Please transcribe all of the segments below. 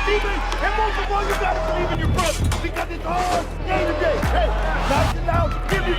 defense, and most of all, you got to believe in your brother because it's all day to day. Hey, nice and loud, give me.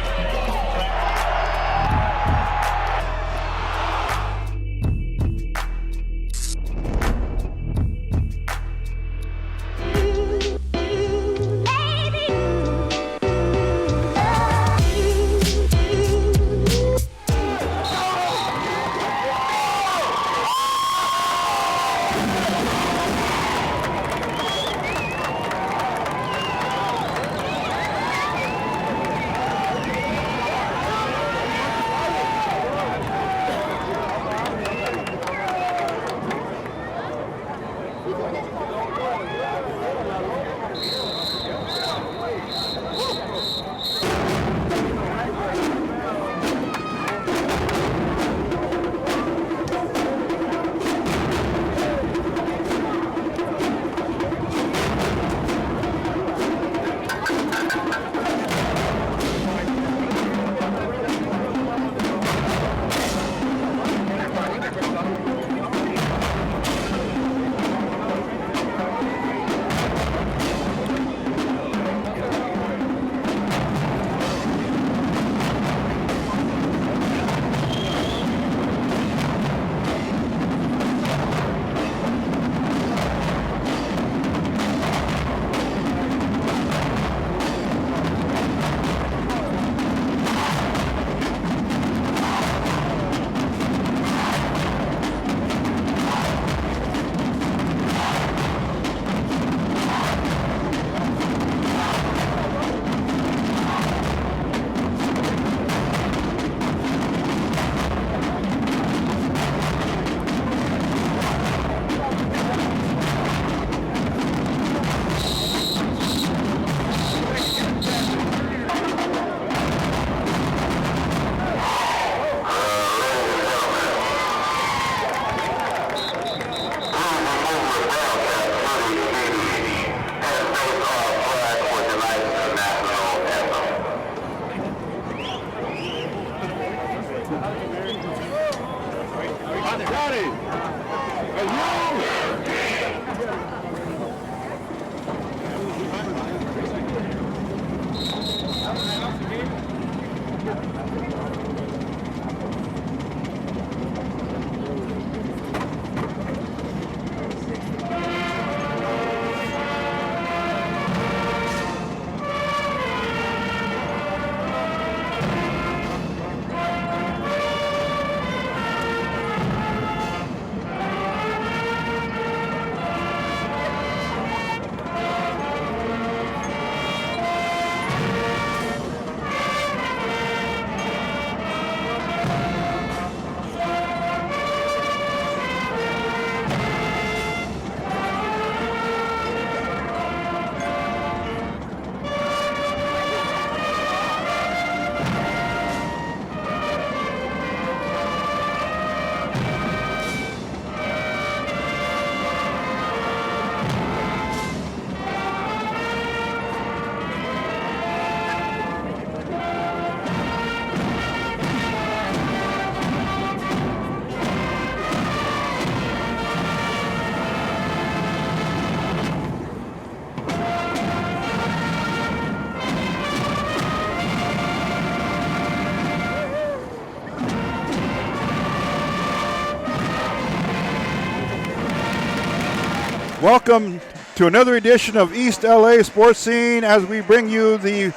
Welcome to another edition of East LA Sports Scene as we bring you the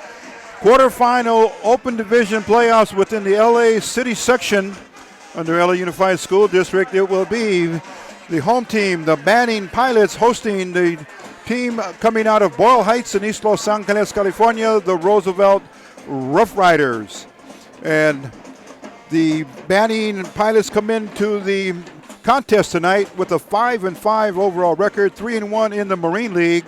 quarterfinal Open Division playoffs within the LA City section under LA Unified School District. It will be the home team, the Banning Pilots, hosting the team coming out of Boyle Heights in East Los Angeles, California, the Roosevelt Rough Riders. And the Banning Pilots come into the contest tonight with a 5-5 overall record, 3-1 in the Marine League.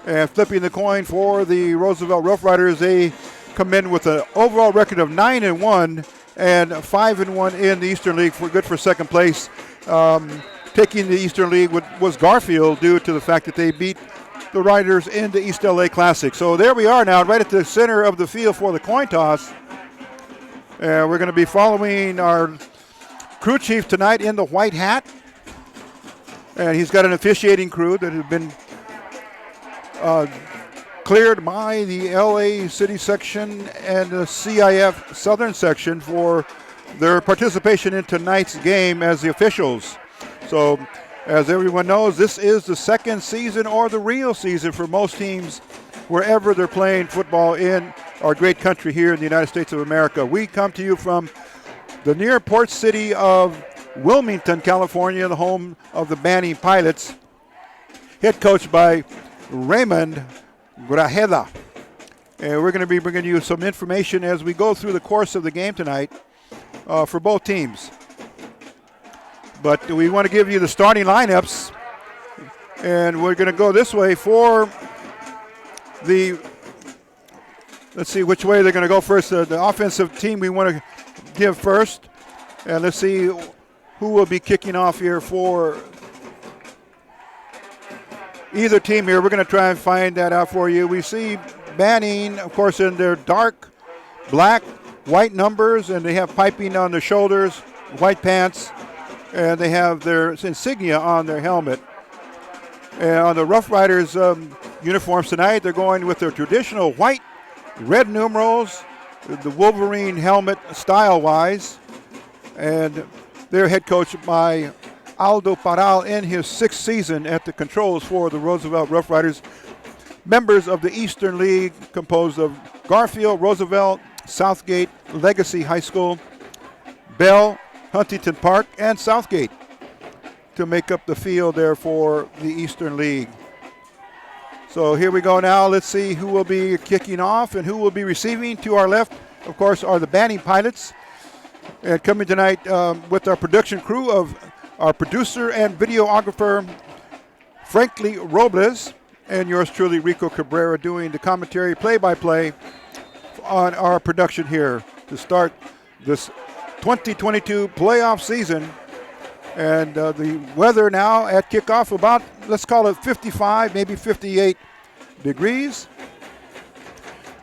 And flipping the coin for the Roosevelt Rough Riders, they come in with an overall record of 9-1 and 5-1 in the Eastern League, for good for second place. Taking the Eastern League was Garfield due to the fact that they beat the Riders in the East LA Classic. So there we are now, right at the center of the field for the coin toss. We're going to be following our crew chief tonight in the white hat. And he's got an officiating crew that has been cleared by the LA City section and the CIF Southern section for their participation in tonight's game as the officials. So, as everyone knows, this is the second season or the real season for most teams wherever they're playing football in our great country here in the United States of America. We come to you from the near port city of Wilmington, California, the home of the Banning Pilots, head coached by Raymond Grajeda. And we're going to be bringing you some information as we go through the course of the game tonight for both teams. But we want to give you the starting lineups, and we're going to go this way for the, let's see which way they're going to go first. The offensive team we want to give first, and let's see who will be kicking off here for either team here. We're going to try and find that out for you. We see Banning, of course, in their dark black, white numbers, and they have piping on their shoulders, white pants, and they have their insignia on their helmet. And on the Rough Riders uniforms tonight, they're going with their traditional white, red numerals, the Wolverine helmet style-wise, and they're head coached by Aldo Parral in his 6th season at the controls for the Roosevelt Rough Riders, members of the Eastern League composed of Garfield, Roosevelt, Southgate, Legacy High School, Bell, Huntington Park, and Southgate to make up the field there for the Eastern League. So here we go now. Let's see who will be kicking off and who will be receiving. To our left, of course, are the Banning Pilots. And coming tonight with our production crew of our producer and videographer, Frankly Robles, and yours truly, Rico Cabrera, doing the commentary play-by-play on our production here to start this 2022 playoff season. And the weather now at kickoff about, let's call it 55, maybe 58 degrees.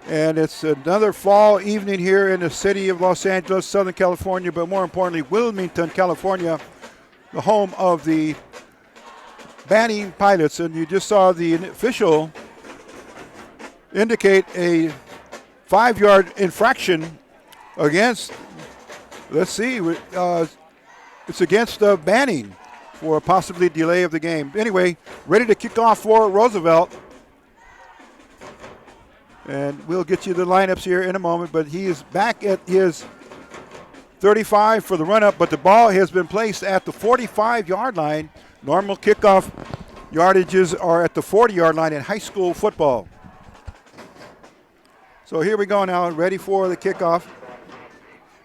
And it's another fall evening here in the city of Los Angeles, Southern California, but more importantly, Wilmington, California, the home of the Banning Pilots. And you just saw the official indicate a 5-yard infraction against, let's see, it's against Banning for a possibly delay of the game. Anyway, ready to kick off for Roosevelt. And we'll get you the lineups here in a moment, but he is back at his 35 for the run-up, but the ball has been placed at the 45-yard line. Normal kickoff yardages are at the 40-yard line in high school football. So here we go now, ready for the kickoff.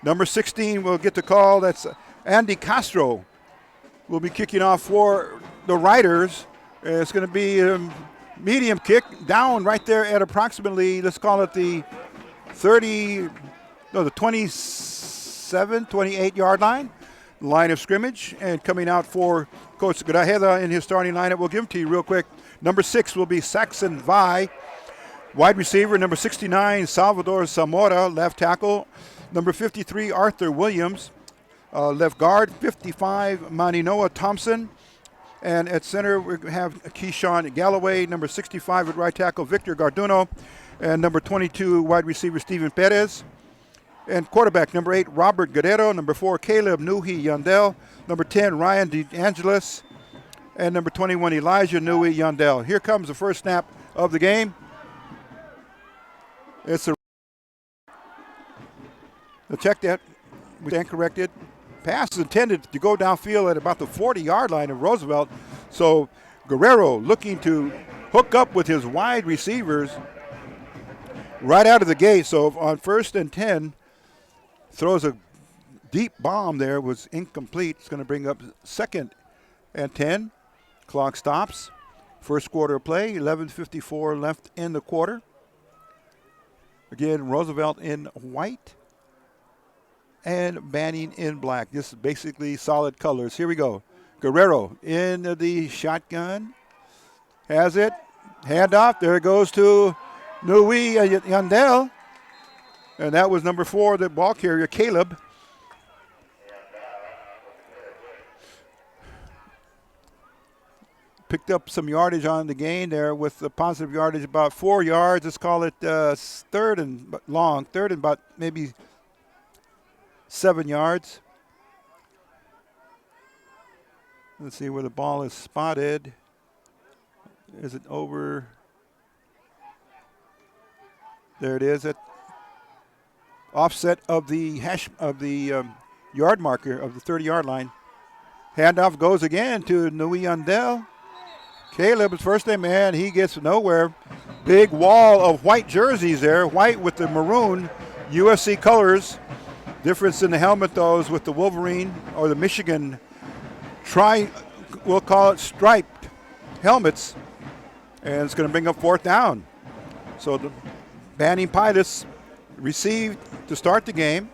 Number 16 will get the call. That's Andy Castro will be kicking off for the Riders. It's going to be a medium kick down right there at approximately, let's call it the 27, 28-yard line of scrimmage. And coming out for Coach Grajeda in his starting lineup, we'll give him to you real quick. Number 6 will be Saxon Vi. Wide receiver, number 69, Salvador Zamora, left tackle. Number 53, Arthur Williams, left guard. 55, Maninoa Thompson. And at center, we have Keyshawn Galloway. Number 65 at right tackle, Victor Garduno. And number 22, wide receiver, Steven Perez. And quarterback, number 8, Robert Guerrero. Number 4, Caleb Nuhi Yandel. Number 10, Ryan DeAngelis. And number 21, Elijah Nui Yandel. Here comes the first snap of the game. It's a check that. We stand corrected. Pass is intended to go downfield at about the 40-yard line of Roosevelt. So Guerrero looking to hook up with his wide receivers right out of the gate. So on 1st and 10, throws a deep bomb there, was incomplete. It's going to bring up 2nd and 10. Clock stops. First quarter of play, 11:54 left in the quarter. Again, Roosevelt in white and Banning in black. This is basically solid colors. Here we go. Guerrero in the shotgun. Has it. Hand off. There it goes to Nui Yandel. And that was number 4, the ball carrier, Caleb. picked up some yardage on the gain there with the positive yardage, about 4 yards. Let's call it third and about maybe 7 yards. Let's see where the ball is spotted. Is it over? There it is, at offset of the yard marker of the 30-yard line. Handoff goes again to Nui Yandel. Caleb's first name, man, he gets nowhere. Big wall of white jerseys there, white with the maroon USC colors. Difference in the helmet, though, is with the Wolverine or the Michigan we'll call it striped helmets. And it's going to bring up 4th down. So the Banning Pilots received to start the game.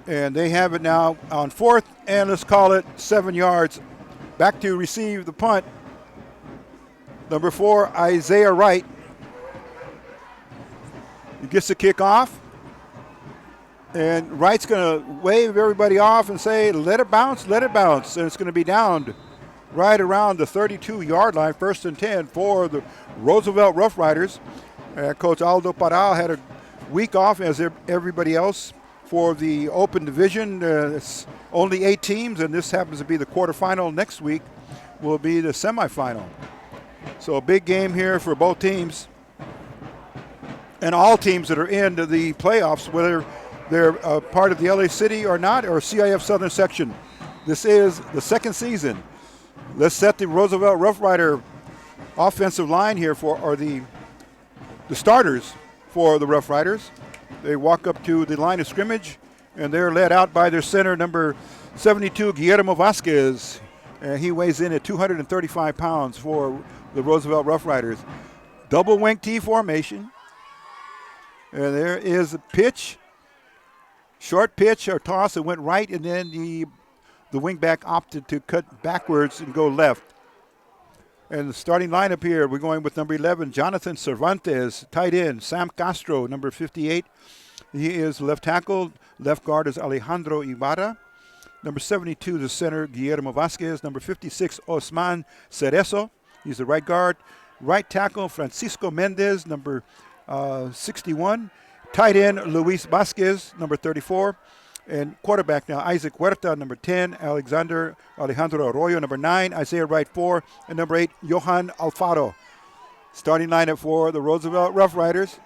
And they have it now on 4th, and let's call it 7 yards. Back to receive the punt. Number 4, Isaiah Wright. He gets the kick off. And Wright's going to wave everybody off and say, let it bounce, let it bounce. And it's going to be downed right around the 32-yard line, 1st and 10 for the Roosevelt Rough Riders. Coach Aldo Parral had a week off, as everybody else, for the open division. It's only 8 teams, and this happens to be the quarterfinal. Next week will be the semifinal. So a big game here for both teams. And all teams that are in the playoffs, whether they're part of the LA City or not, or CIF Southern Section. This is the second season. Let's set the Roosevelt Rough Rider offensive line here or the starters for the Rough Riders. They walk up to the line of scrimmage, and they're led out by their center, number 72, Guillermo Vasquez. He weighs in at 235 pounds for the Roosevelt Rough Riders. Double wing T formation. And there is a pitch. Short pitch or toss. It went right, and then the wingback opted to cut backwards and go left. And the starting lineup here, we're going with number 11, Jonathan Cervantes, tight end. Sam Castro, number 58. He is left tackle. Left guard is Alejandro Ibarra. Number 72, the center, Guillermo Vasquez. Number 56, Osman Cerezo. He's the right guard. Right tackle, Francisco Mendez, number 61. Tight end, Luis Vasquez, number 34. And quarterback now, Isaac Huerta, number 10. Alexandro Arroyo, number 9. Isaiah Wright, 4. And number 8, Johan Alfaro. Starting lineup for the Roosevelt Rough Riders.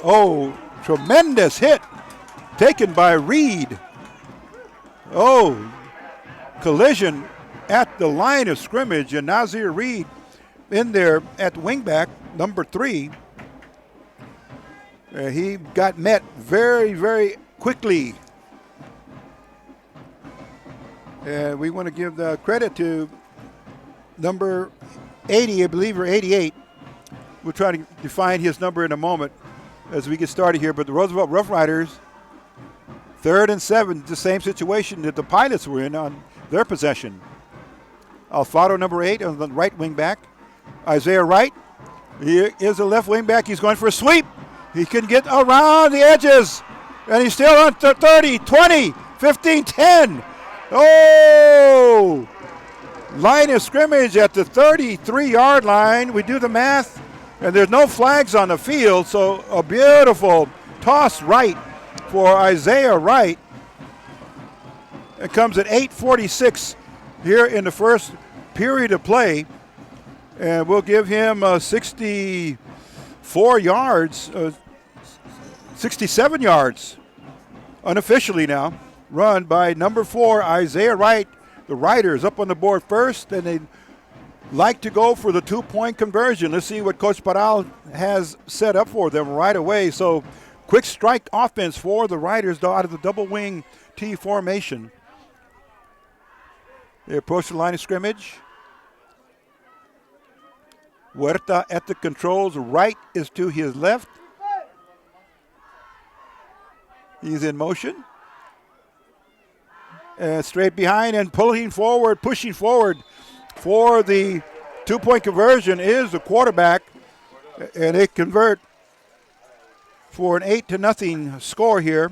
Oh, tremendous hit taken by Reed. Oh, collision at the line of scrimmage. And Nazir Reed in there at wingback, number 3. He got met very, very quickly. And we want to give the credit to number 80, I believe, or 88. We'll try to define his number in a moment as we get started here. But the Roosevelt Rough Riders, 3rd and 7, the same situation that the Pilots were in on their possession. Alfaro, number 8, on the right wing back. Isaiah Wright, he is a left wing back. He's going for a sweep. He can get around the edges. And he's still on 30, 20, 15, 10. Oh! Line of scrimmage at the 33-yard line. We do the math, and there's no flags on the field, so a beautiful toss right for Isaiah Wright. It comes at 8:46 here in the first period of play, and we'll give him 64 yards, 67 yards unofficially now, run by number 4, Isaiah Wright. The Riders up on the board first, and they like to go for the 2-point conversion. Let's see what Coach Parral has set up for them right away. So quick strike offense for the Riders out of the double wing T formation. They approach the line of scrimmage. Huerta at the controls. Right is to his left. He's in motion. And straight behind and pushing forward for the 2-point conversion is the quarterback. And they convert for an 8-0 score here.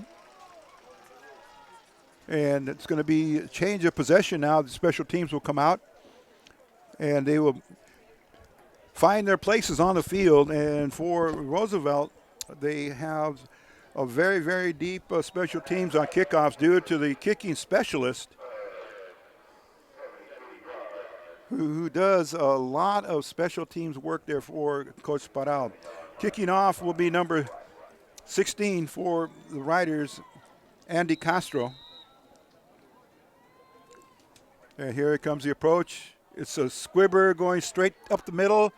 And it's going to be a change of possession now. The special teams will come out, and they will find their places on the field. And for Roosevelt, they have a very, very deep special teams on kickoffs due to the kicking specialist who does a lot of special teams work there for Coach Parral. Kicking off will be number 16 for the Riders, Andy Castro. And here comes the approach. It's a squibber going straight up the middle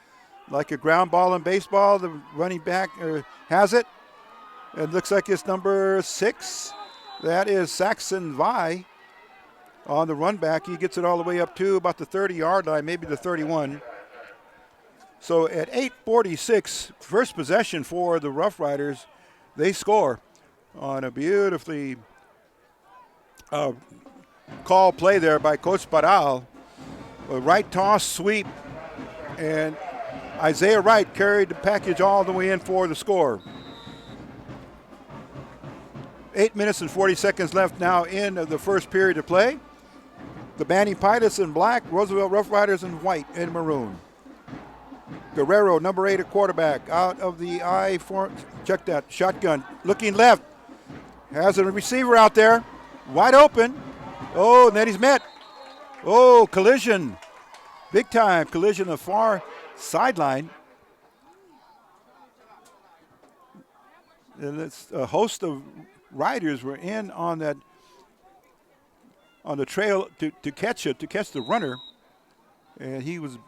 like a ground ball in baseball. The running back has it. It looks like it's number 6. That is Saxon Vi on the run back. He gets it all the way up to about the 30-yard line, maybe the 31. So at 8:46, first possession for the Rough Riders, they score on a beautifully call play there by Coach Parral. A right toss sweep, and Isaiah Wright carried the package all the way in for the score. 8 minutes and 40 seconds left now in the first period of play. The Banning Pilots in black, Roosevelt Rough Riders in white and maroon. Guerrero, number 8 at quarterback, out of the check that, shotgun, looking left. Has a receiver out there, wide open. Oh, and then he's met. Oh, collision. Big time collision on the far sideline. And it's a host of riders were in on that, on the trail to catch the runner. And he was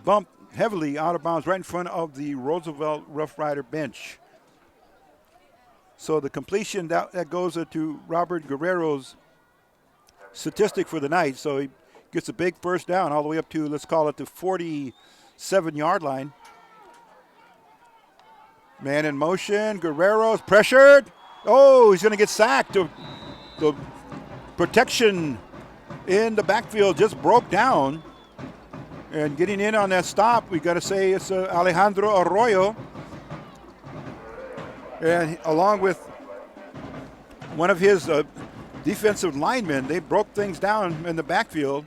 bumped heavily out of bounds right in front of the Roosevelt Rough Rider bench. So the completion that goes to Robert Guerrero's statistic for the night. So he gets a big first down all the way up to, let's call it the 47-yard line. Man in motion, Guerrero's pressured. Oh, he's going to get sacked. The protection in the backfield just broke down. And getting in on that stop, we got to say it's Alejandro Arroyo. And along with one of his defensive linemen, they broke things down in the backfield.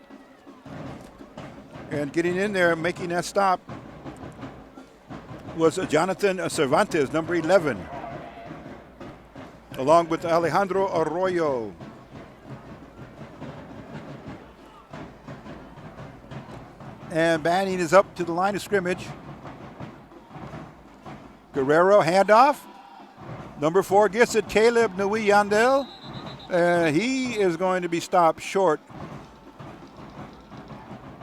And getting in there, making that stop, was Jonathan Cervantes, number 11, along with Alejandro Arroyo. And Banning is up to the line of scrimmage. Guerrero, handoff. Number 4 gets it, Caleb Nui Yandel. He is going to be stopped short.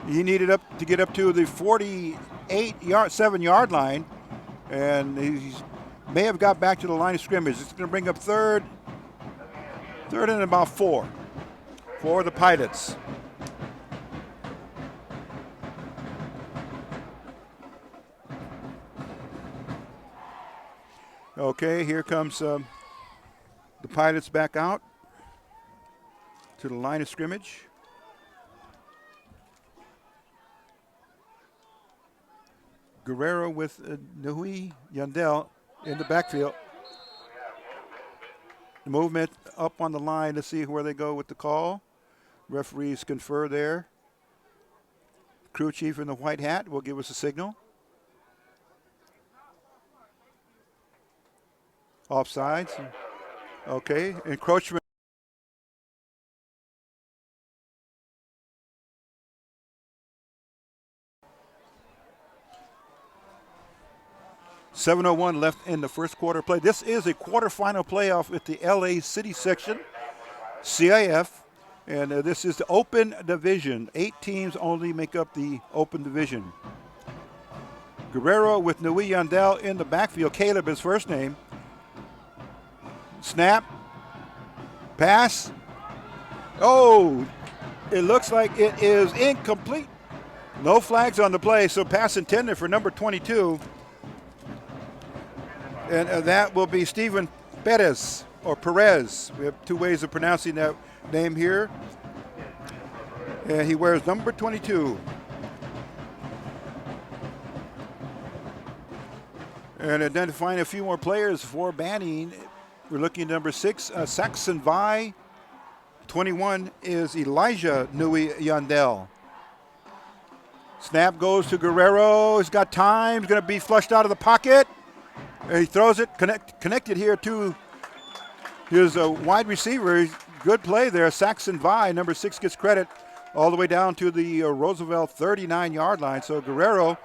He needed to get up to the 47-yard line, and he may have got back to the line of scrimmage. It's going to bring up third and about 4 for the Pilots. Okay, here comes the Pilots back out to the line of scrimmage. Guerrero with Nui Yandel in the backfield. Movement up on the line. Let's see where they go with the call. Referees confer there. Crew chief in the white hat will give us a signal. Offsides. Okay, encroachment. .701 left in the first quarter play. This is a quarterfinal playoff at the LA City section, CIF, and this is the open division. 8 teams only make up the open division. Guerrero with Nui Yandel in the backfield. Caleb, his first name. Snap. Pass. Oh, it looks like it is incomplete. No flags on the play, so pass intended for number 22. And that will be Steven Perez, or Perez. We have 2 ways of pronouncing that name here. And he wears number 22. And identifying a few more players for Banning. We're looking at number 6, Saxon Vi, 21 is Elijah Nui Yandel. Snap goes to Guerrero. He's got time. He's going to be flushed out of the pocket. And he throws it, connected here to his wide receiver. Good play there. Saxon Vi, number 6, gets credit all the way down to the Roosevelt 39-yard line. So Guerrero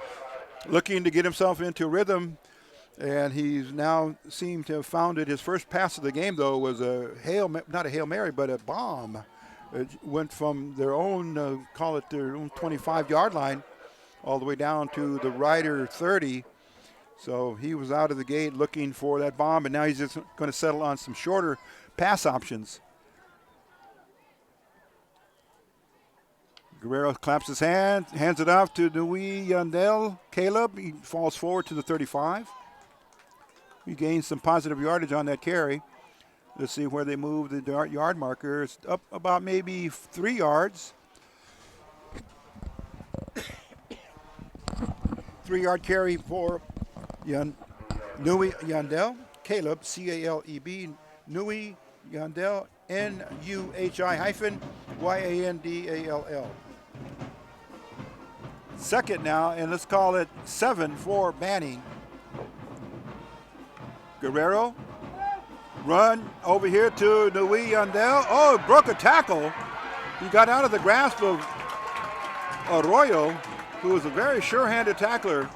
looking to get himself into rhythm, and he's now seemed to have found it. His first pass of the game, though, was not a Hail Mary, but a bomb. It went from their own, call it their own 25-yard line, all the way down to the Rider 30. So he was out of the gate looking for that bomb, and now he's just going to settle on some shorter pass options. Guerrero claps his hand, hands it off to Nui Yandel. Caleb, he falls forward to the 35. He gains some positive yardage on that carry. Let's see where they move the yard marker. It's up about maybe 3 yards. 3-yard carry for Nui Yandel. Caleb, C-A-L-E-B, Nui Yandel, N-U-H-I-Yandall. Second now, and let's call it 7 for Banning. Guerrero, run over here to Nui Yandel. Oh, broke a tackle. He got out of the grasp of Arroyo, who was a very sure-handed tackler.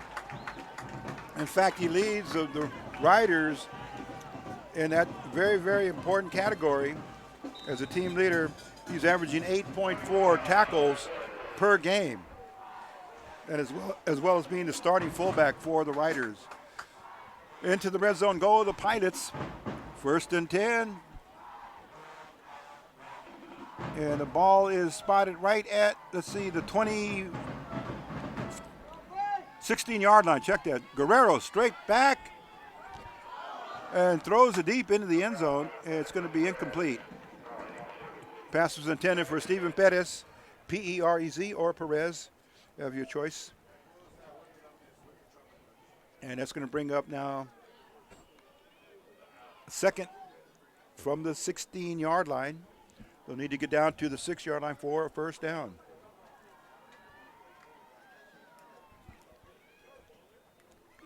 In fact, he leads the Riders in that very, very important category. As a team leader, he's averaging 8.4 tackles per game, and as well as being the starting fullback for the Riders. Into the red zone go the Pilots. 1st and 10. And the ball is spotted right at, let's see, the 16-yard line. Check that. Guerrero straight back and throws it deep into the end zone, and it's going to be incomplete. Pass was intended for Steven Perez, P-E-R-E-Z, or Perez. You have your choice. And that's going to bring up now second from the 16-yard line. They'll need to get down to the 6-yard line for a first down.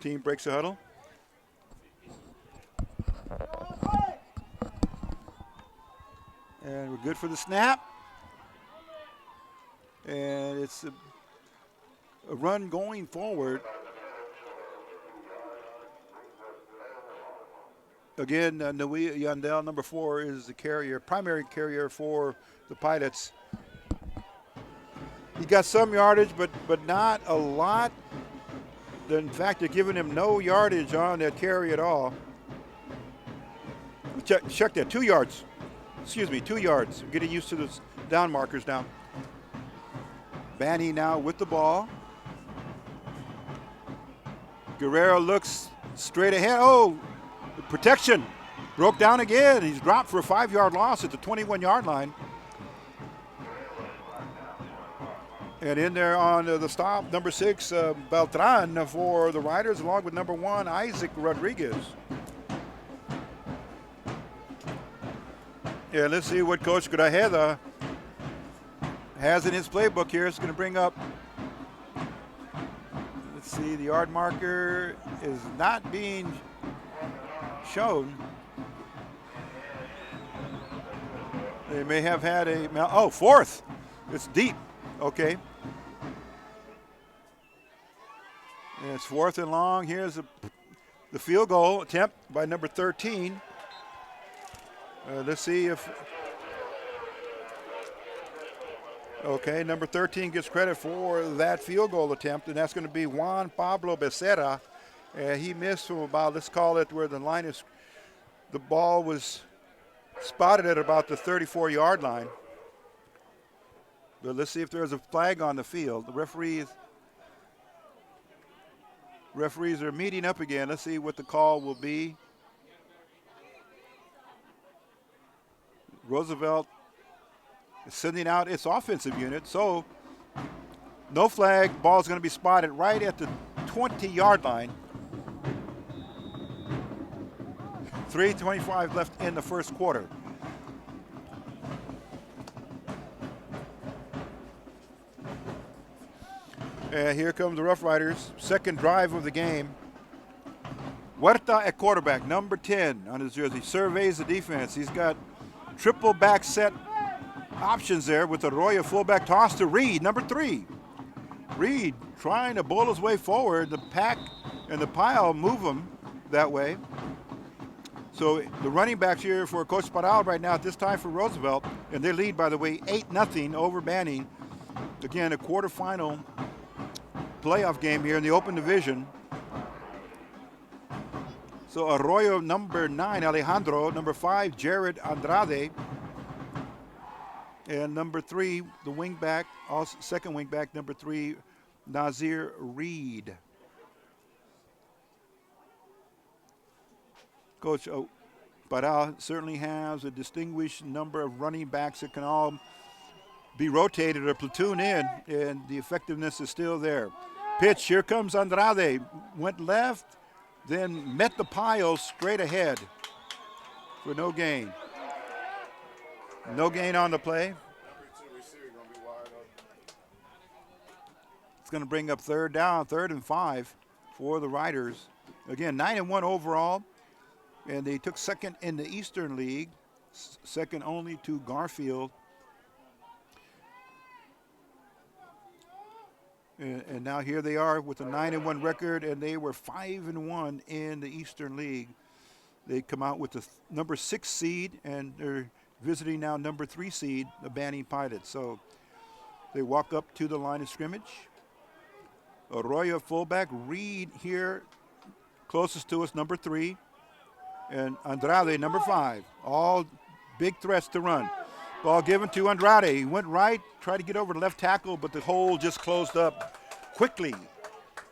Team breaks the huddle. And we're good for the snap. And it's a run going forward. Again, Nui Yandel, number 4, is the carrier, primary carrier for the Pilots. He got some yardage, but not a lot. In fact, they're giving him no yardage on that carry at all. Check that, 2 yards. Excuse me, 2 yards. We're getting used to those down markers now. Banny now with the ball. Guerrero looks straight ahead. Oh, the protection broke down again. He's dropped for a 5-yard loss at the 21-yard line. And in there on the stop, number 6, Beltran for the Riders, along with number 1, Isaac Rodriguez. Yeah, let's see what Coach Grajeda has in his playbook here. It's going to bring up, let's see, the yard marker is not being shown. They may have had a, 4th. It's deep. Okay. And it's 4th and long. Here's the field goal attempt by number 13. Let's see if, okay, number 13 gets credit for that field goal attempt, and that's going to be Juan Pablo Becerra. He missed from about, let's call it where the line is, the ball was spotted at about the 34-yard line. But let's see if there's a flag on the field. The referees are meeting up again. Let's see what the call will be. Roosevelt is sending out its offensive unit, so no flag. Ball's going to be spotted right at the 20-yard line. 3:25 left in the first quarter. And here comes the Rough Riders, second drive of the game. Huerta at quarterback, number 10 on his jersey, surveys the defense. He's got triple back set options there with Arroyo fullback toss to Reed, number 3. Reed trying to bowl his way forward. The pack and the pile move him that way. So the running backs here for Coach Parral right now at this time for Roosevelt, and they lead, by the way, 8-0 over Banning. Again, a quarterfinal playoff game here in the open division. So Arroyo, number 9, Alejandro, number 5, Jared Andrade, and number 3, the wingback, also second wingback, number 3, Nazir Reed. Coach Parral certainly has a distinguished number of running backs that can all be rotated or platoon in, and the effectiveness is still there. Pitch, here comes Andrade, went left, then met the pile straight ahead for no gain. No gain on the play. It's going to bring up third down, 3rd and 5 for the Riders. Again, 9-1 overall, and they took second in the Eastern League, second only to Garfield. And now here they are with a 9-1 record, and they were 5-1 in the Eastern League. They come out with the number 6 seed, and they're visiting now number 3 seed, the Banning Pilots. So they walk up to the line of scrimmage. Arroyo fullback, Reed here closest to us, number 3, and Andrade, number 5. All big threats to run. Ball given to Andrade. He went right, tried to get over the left tackle, but the hole just closed up quickly.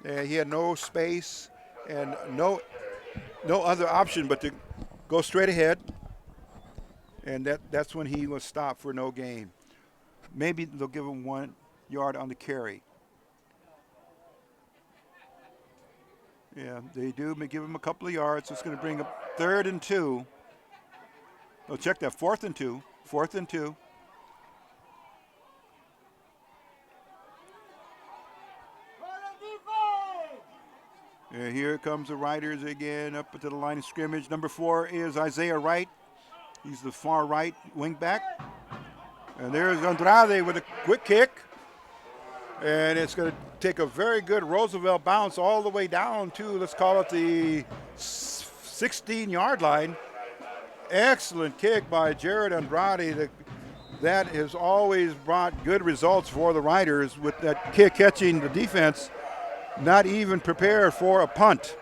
And he had no space and no other option but to go straight ahead. And that's when he was stopped for no gain. Maybe they'll give him 1 yard on the carry. Yeah, they do give him a couple of yards. It's going to bring up 3rd and 2. Oh, check that, 4th and 2. 4th and 2. And here comes the Riders again up to the line of scrimmage. Number 4 is Isaiah Wright. He's the far right wing back. And there's Andrade with a quick kick. And it's going to take a very good Roosevelt bounce all the way down to, let's call it the 16-yard line. Excellent kick by Jared Andrade. That has always brought good results for the Riders with that kick catching the defense, not even prepared for a punt.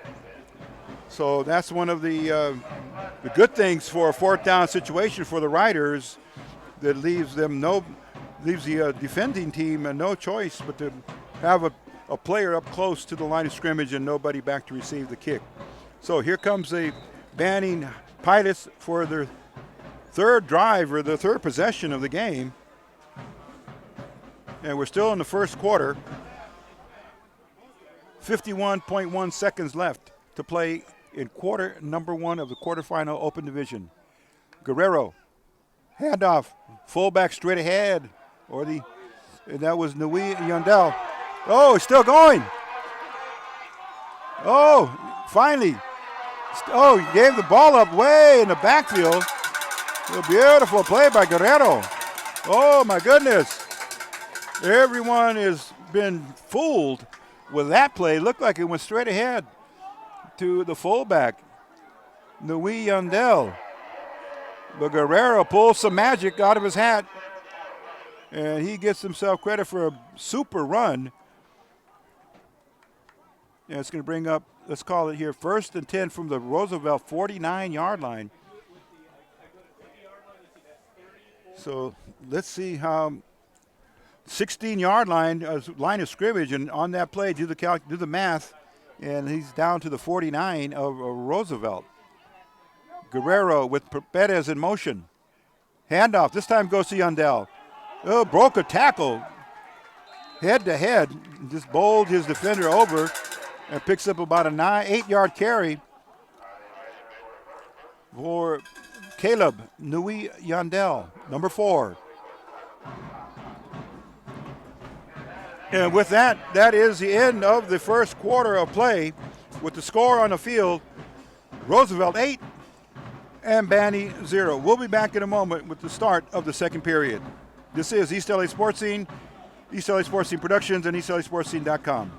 So that's one of the good things for a 4th down situation for the Riders that leaves the defending team no choice but to have a player up close to the line of scrimmage and nobody back to receive the kick. So here comes the Banning Pilots for their 3rd drive or the 3rd possession of the game. And we're still in the first quarter. 51.1 seconds left to play in quarter number 1 of the quarterfinal open division. Guerrero, handoff, fullback straight ahead, and that was Nui Yandel. Oh, he's still going. Oh, finally. Oh, he gave the ball up way in the backfield. A beautiful play by Guerrero. Oh, my goodness. Everyone has been fooled with that play. Looked like it went straight ahead to the fullback, Nui Yandel. But Guerrero pulls some magic out of his hat, and he gets himself credit for a super run. And it's going to bring up, let's call it here, 1st and 10 from the Roosevelt 49-yard line. So let's see how 16-yard line of scrimmage, and on that play, do the math, and he's down to the 49 of Roosevelt. Guerrero with Perez in motion. Handoff, this time goes to Yandel. Oh, broke a tackle. Head to head, just bowled his defender over and picks up about a 8-yard carry for Caleb Nui Yandel, number 4. And with that, that is the end of the first quarter of play with the score on the field, Roosevelt 8 and Banny 0. We'll be back in a moment with the start of the second period. This is East LA Sports Scene, East LA Sports Scene Productions, and EastLASportsScene.com.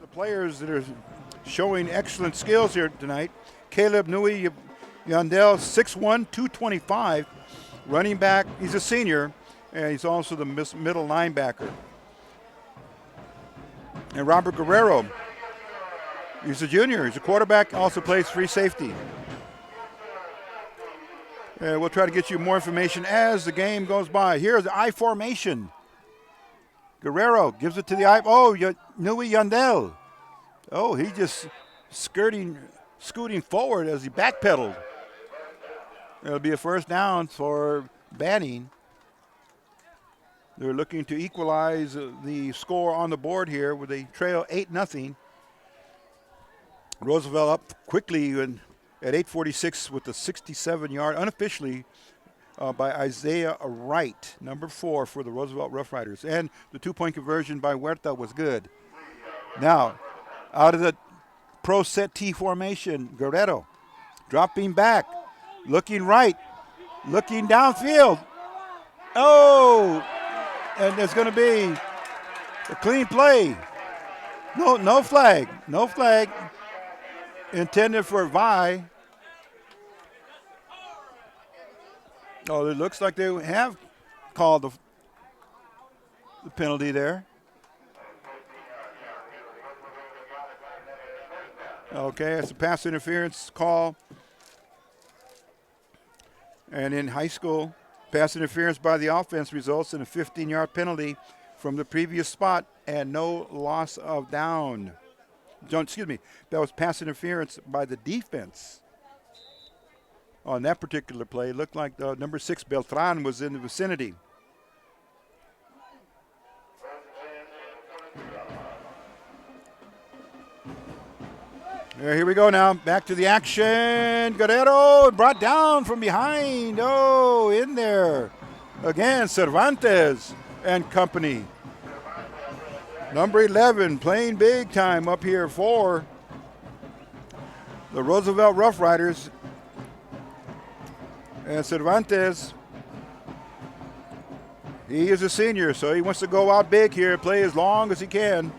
The players that are showing excellent skills here tonight, Caleb Nui Yandel, 6'1", 225, running back. He's a senior, and he's also the middle linebacker. And Robert Guerrero, he's a junior. He's a quarterback, also plays free safety. And we'll try to get you more information as the game goes by. Here's the I formation. Guerrero gives it to the I. Oh, Nui Yandel. Oh, he just scooting forward as he backpedaled. It'll be a first down for Banning. They're looking to equalize the score on the board here with a trail 8-0. Roosevelt up quickly at 8:46 with the 67-yard, unofficially, by Isaiah Wright, number 4 for the Roosevelt Rough Riders. And the 2-point conversion by Huerta was good. Now, out of the pro set T formation, Guerrero dropping back, looking right, looking downfield. Oh, and there's going to be a clean play. No flag. Intended for Vi. Oh, it looks like they have called the penalty there. Okay, it's a pass interference call. And in high school, pass interference by the offense results in a 15-yard penalty from the previous spot and no loss of down. Excuse me, that was pass interference by the defense. On that particular play, it looked like number 6, Beltran, was in the vicinity. Here we go now. Back to the action. Guerrero brought down from behind. Oh, in there. Again, Cervantes and company. Number 11 playing big time up here for the Roosevelt Rough Riders. And Cervantes, he is a senior, so he wants to go out big here, play as long as he can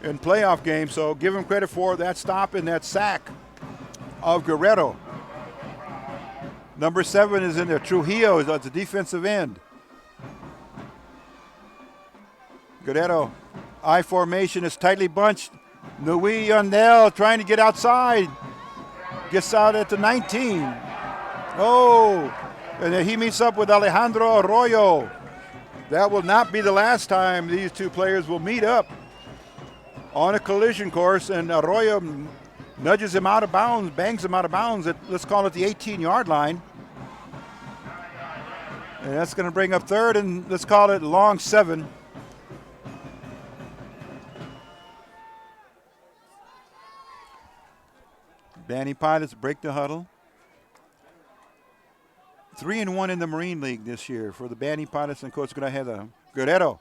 in playoff games. So give him credit for that stop and that sack of Guerrero. Number 7 is in there. Trujillo is at the defensive end. Guerrero, I formation is tightly bunched. Nui Yandel trying to get outside. Gets out at the 19. Oh, and then he meets up with Alejandro Arroyo. That will not be the last time these two players will meet up on a collision course, and Arroyo nudges him out of bounds, bangs him out of bounds at, let's call it, the 18-yard line. And that's going to bring up third, and let's call it long 7. Banny Pilots break the huddle. 3-1 in the Marine League this year for the Banny Pilots and Coach Grajeda. Guerrero.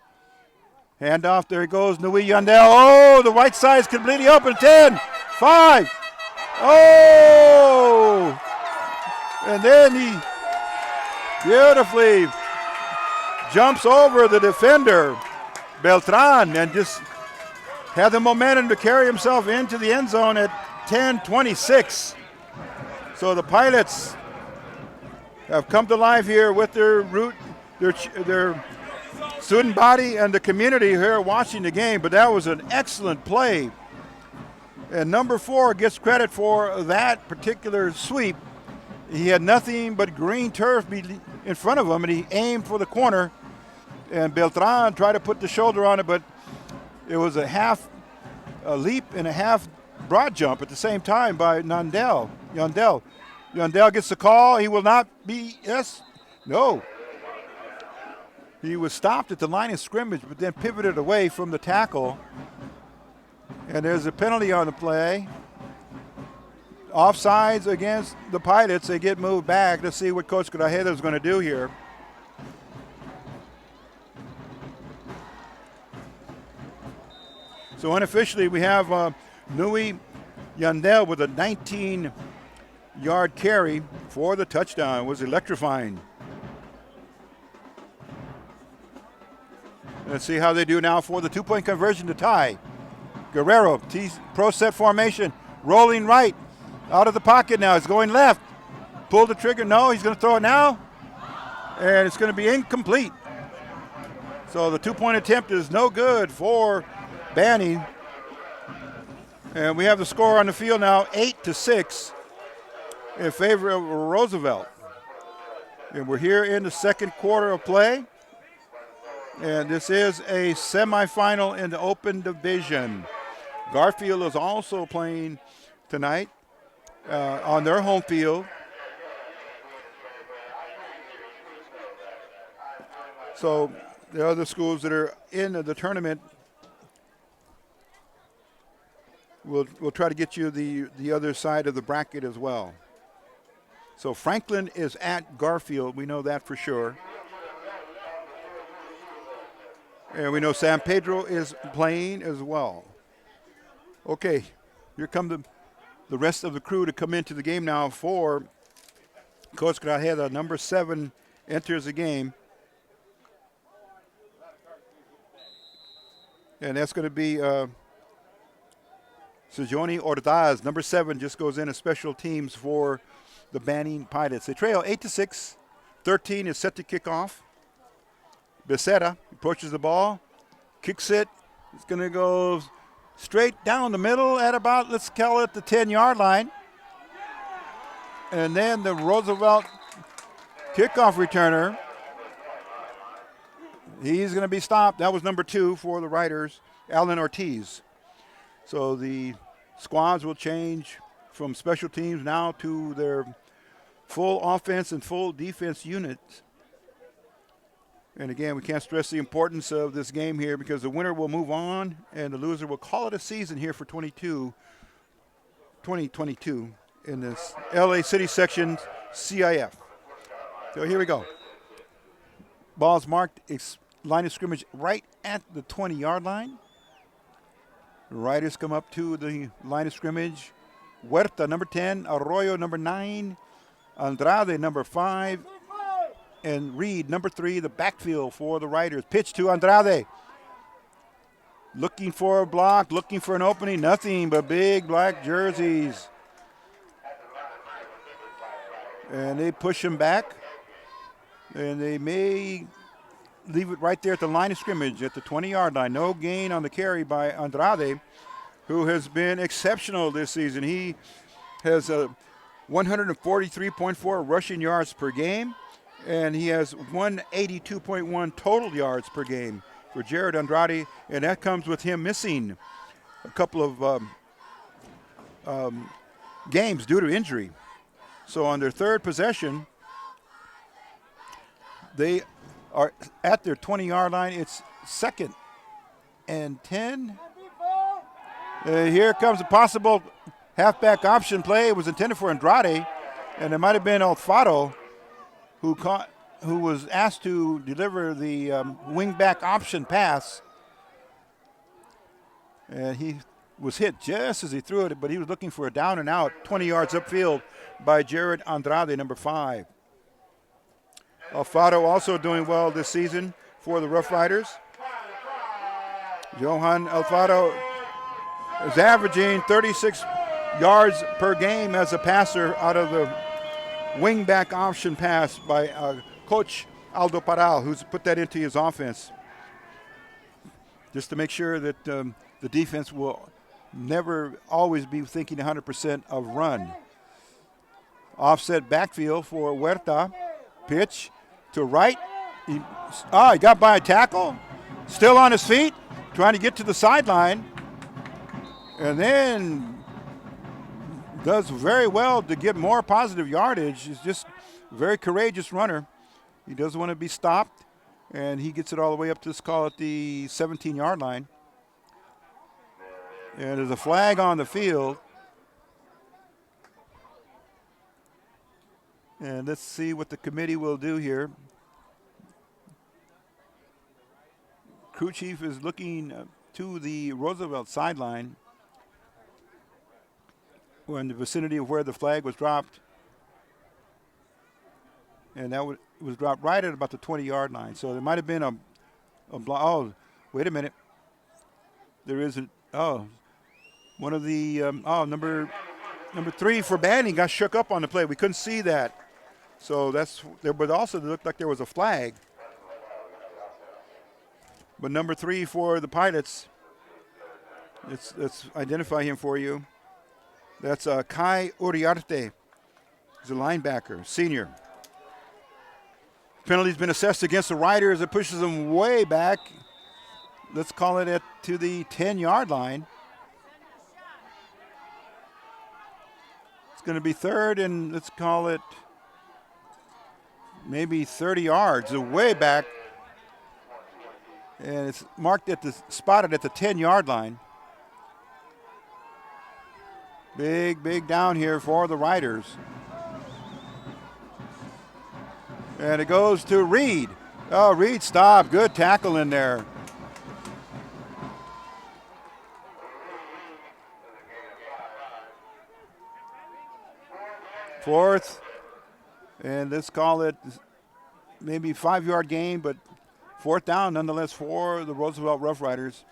Handoff, there he goes, Nui Yandel. Oh, the right side's completely open. 10, 5. Oh! And then he beautifully jumps over the defender, Beltran, and just had the momentum to carry himself into the end zone at 10-26. So the Pilots have come to life here with their student body and the community here watching the game, but that was an excellent play. And number 4 gets credit for that particular sweep. He had nothing but green turf in front of him, and he aimed for the corner, and Beltran tried to put the shoulder on it, but it was a leap and a half broad jump at the same time by Yandel. Yandel gets the call. He will not be, no. He was stopped at the line of scrimmage, but then pivoted away from the tackle. And there's a penalty on the play. Offsides against the Pilots. They get moved back. Let's see what Coach Grajeda is going to do here. So unofficially, we have Nui Yandel with a 19-yard carry for the touchdown. It was electrifying. Let's see how they do now for the two-point conversion to tie. Guerrero, pro set formation, rolling right, out of the pocket now. He's going left. Pull the trigger. No, he's going to throw it now. And it's going to be incomplete. So the two-point attempt is no good for Banning. And we have the score on the field now, 8-6 in favor of Roosevelt. And we're here in the second quarter of play. And this is a semifinal in the open division. Garfield is also playing tonight on their home field. So the other schools that are in the tournament, we'll try to get you the other side of the bracket as well. So Franklin is at Garfield. We know that for sure. And we know San Pedro is playing as well. Okay, here come the rest of the crew to come into the game now for Coach Grajeda. Number 7 enters the game. And that's going to be Sejoni Ordaz. Number 7 just goes in as special teams for the Banning Pilots. They trail 8-6. 13 is set to kick off. Becerra approaches the ball, kicks it. It's going to go straight down the middle at about, let's call it the 10-yard line. And then the Roosevelt kickoff returner, he's going to be stopped. That was number 2 for the Riders, Alan Ortiz. So the squads will change from special teams now to their full offense and full defense units. And again, we can't stress the importance of this game here because the winner will move on and the loser will call it a season here for 2022 in this LA City Section CIF. So here we go. Ball's marked, line of scrimmage right at the 20-yard line. The Riders come up to the line of scrimmage. Huerta, number 10. Arroyo, number 9. Andrade, number 5. And Reed, number 3, the backfield for the Riders. Pitch to Andrade. Looking for a block, looking for an opening. Nothing but big black jerseys. And they push him back. And they may leave it right there at the line of scrimmage at the 20-yard line. No gain on the carry by Andrade, who has been exceptional this season. He has a 143.4 rushing yards per game. And he has 182.1 total yards per game for Jared Andrade, and that comes with him missing a couple of games due to injury. So on their third possession, they are at their 20-yard line. It's 2nd and 10. Here comes a possible halfback option play. It was intended for Andrade, and it might have been Alfaro who was asked to deliver the wing-back option pass. And he was hit just as he threw it, but he was looking for a down and out, 20 yards upfield by Jared Andrade, number 5. Alfaro also doing well this season for the Rough Riders. Johan Alfaro is averaging 36 yards per game as a passer out of the wing-back option pass by Coach Aldo Parral, who's put that into his offense, just to make sure that the defense will never always be thinking 100% of run. Offset backfield for Huerta. Pitch to right. He got by a tackle. Still on his feet, trying to get to the sideline. And then does very well to get more positive yardage. He's just a very courageous runner. He doesn't want to be stopped, and he gets it all the way up to, let's call it the 17-yard line. And there's a flag on the field. And let's see what the committee will do here. Crew chief is looking to the Roosevelt sideline. We're in the vicinity of where the flag was dropped. And that was dropped right at about the 20-yard line. So there might have been a oh, wait a minute. There isn't. Oh, one of the number 3 for Banning got shook up on the play. We couldn't see that. So that's there, but also it looked like there was a flag. But number 3 for the Pilots. Let's identify him for you. That's Kai Uriarte. He's a linebacker, senior. Penalty's been assessed against the Riders. It pushes them way back. Let's call it to the 10-yard line. It's going to be third, and let's call it maybe 30 yards. Way back. And it's spotted at the 10-yard line. Big down here for the Riders. And it goes to Reed. Oh, Reed stopped. Good tackle in there. Fourth. And let's call it maybe 5-yard gain, but fourth down nonetheless for the Roosevelt Rough Riders.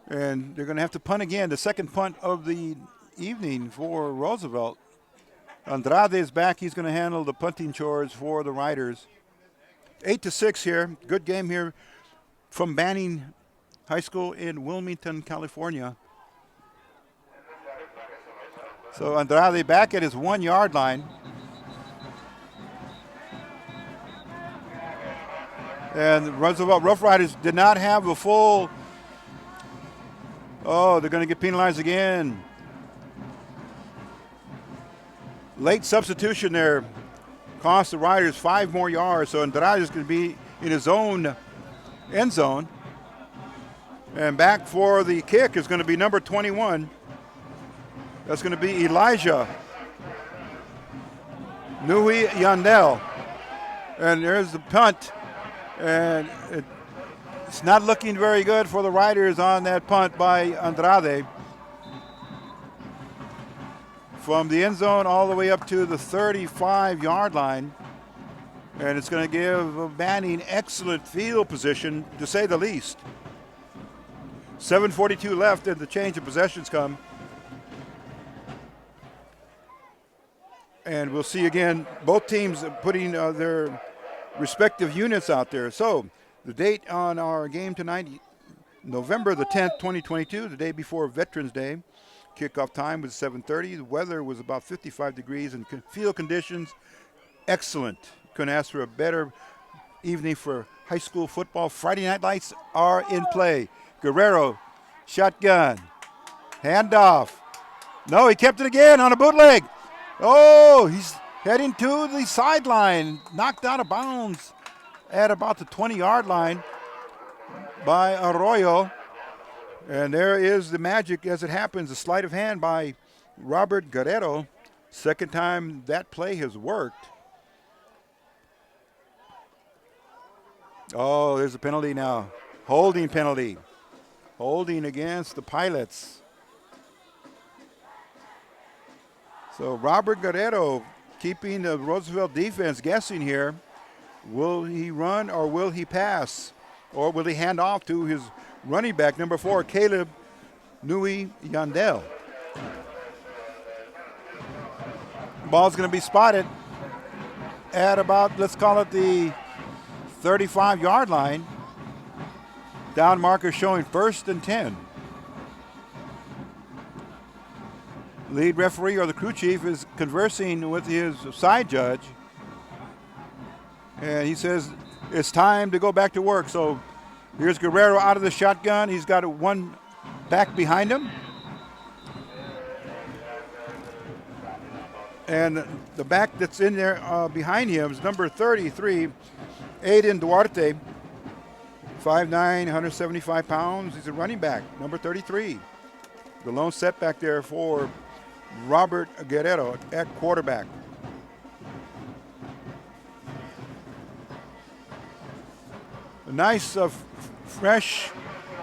And they're going to have to punt again, the second punt of the evening for Roosevelt. Andrade is back. He's going to handle the punting chores for the Riders. 8-6 here. Good game here from Banning High School in Wilmington, California. So Andrade back at his 1-yard line. And the Roosevelt Rough Riders did not have a full. Oh, they're going to get penalized again. Late substitution there cost the Riders 5 more yards. So Andrade is going to be in his own end zone. And back for the kick is going to be number 21. That's going to be Elijah Nui Yandel. And there's the punt. And it's not looking very good for the Riders on that punt by Andrade. From the end zone all the way up to the 35-yard line. And it's going to give Banning excellent field position, to say the least. 7:42 left and the change of possessions come. And we'll see again both teams putting their respective units out there. So the date on our game tonight, November the 10th, 2022, the day before Veterans Day. Kickoff time was 7:30. The weather was about 55 degrees and field conditions excellent. Couldn't ask for a better evening for high school football. Friday night lights are in play. Guerrero, shotgun, handoff. No, he kept it again on a bootleg. Oh, he's heading to the sideline, knocked out of bounds at about the 20-yard line by Arroyo. And there is the magic as it happens, a sleight of hand by Robert Guerrero. Second time that play has worked. Oh, there's a penalty now. Holding penalty. Holding against the Pilots. So Robert Guerrero keeping the Roosevelt defense guessing here. Will he run or will he pass? Or will he hand off to his running back, number 4, Caleb Nui Yandel? Ball's going to be spotted at about, let's call it the 35-yard line. Down marker showing 1st and 10. Lead referee or the crew chief is conversing with his side judge. And he says it's time to go back to work. So here's Guerrero out of the shotgun. He's got one back behind him. And the back that's in there behind him is number 33, Aiden Duarte. 5'9", 175 pounds. He's a running back, number 33. The lone setback there for Robert Guerrero at quarterback. A nice, fresh,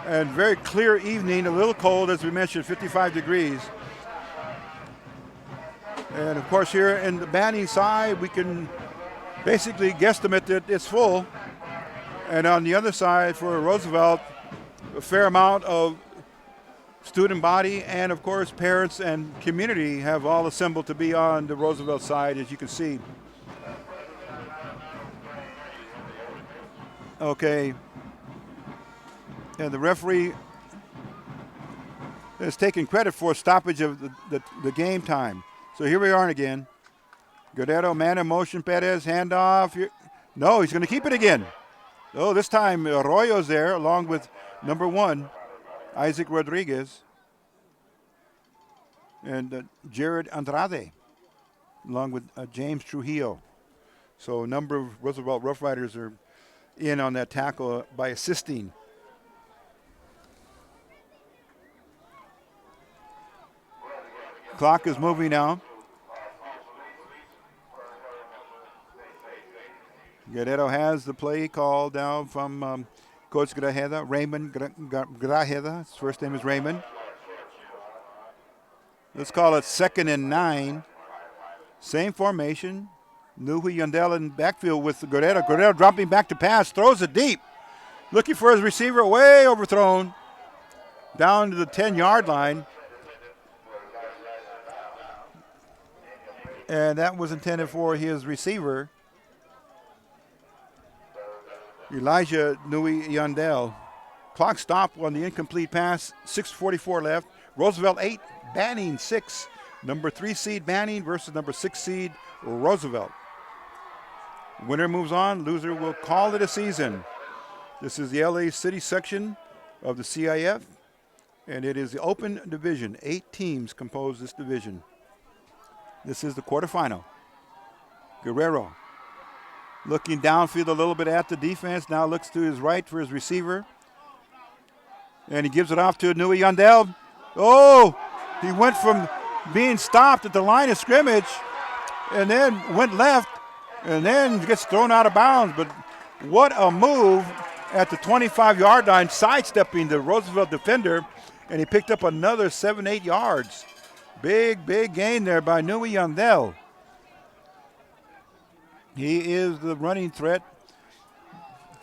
and very clear evening. A little cold, as we mentioned, 55 degrees. And of course, here in the Banning side, we can basically guesstimate that it's full. And on the other side, for Roosevelt, a fair amount of student body and, of course, parents and community have all assembled to be on the Roosevelt side, as you can see. Okay. And the referee is taking credit for stoppage of the game time. So here we are again. Guerrero, man in motion, Perez, handoff. No, he's going to keep it again. Oh, this time Arroyo's there along with number 1, Isaac Rodriguez, and Jared Andrade, along with James Trujillo. So a number of Roosevelt Rough Riders are in on that tackle by assisting. Clock is moving now. Guerrero has the play called down from Coach Grajeda, Raymond Grajeda. His first name is Raymond. Let's call it 2nd and 9. Same formation. Nui Yandel in backfield with Guerrero. Guerrero dropping back to pass, throws it deep. Looking for his receiver, way overthrown. Down to the 10-yard line. And that was intended for his receiver, Elijah Nui Yandel. Clock stop on the incomplete pass. 6:44 left. Roosevelt 8, Banning 6. Number 3 seed Banning versus number 6 seed Roosevelt. Winner moves on. Loser will call it a season. This is the LA City section of the CIF, and it is the open division. 8 teams compose this division. This is the quarterfinal. Guerrero looking downfield a little bit at the defense. Now looks to his right for his receiver. And he gives it off to Nui Yandel. Oh, he went from being stopped at the line of scrimmage and then went left and then gets thrown out of bounds. But what a move at the 25-yard line, sidestepping the Roosevelt defender, and he picked up another 7-8 yards. Big gain there by Nui Yandel. He is the running threat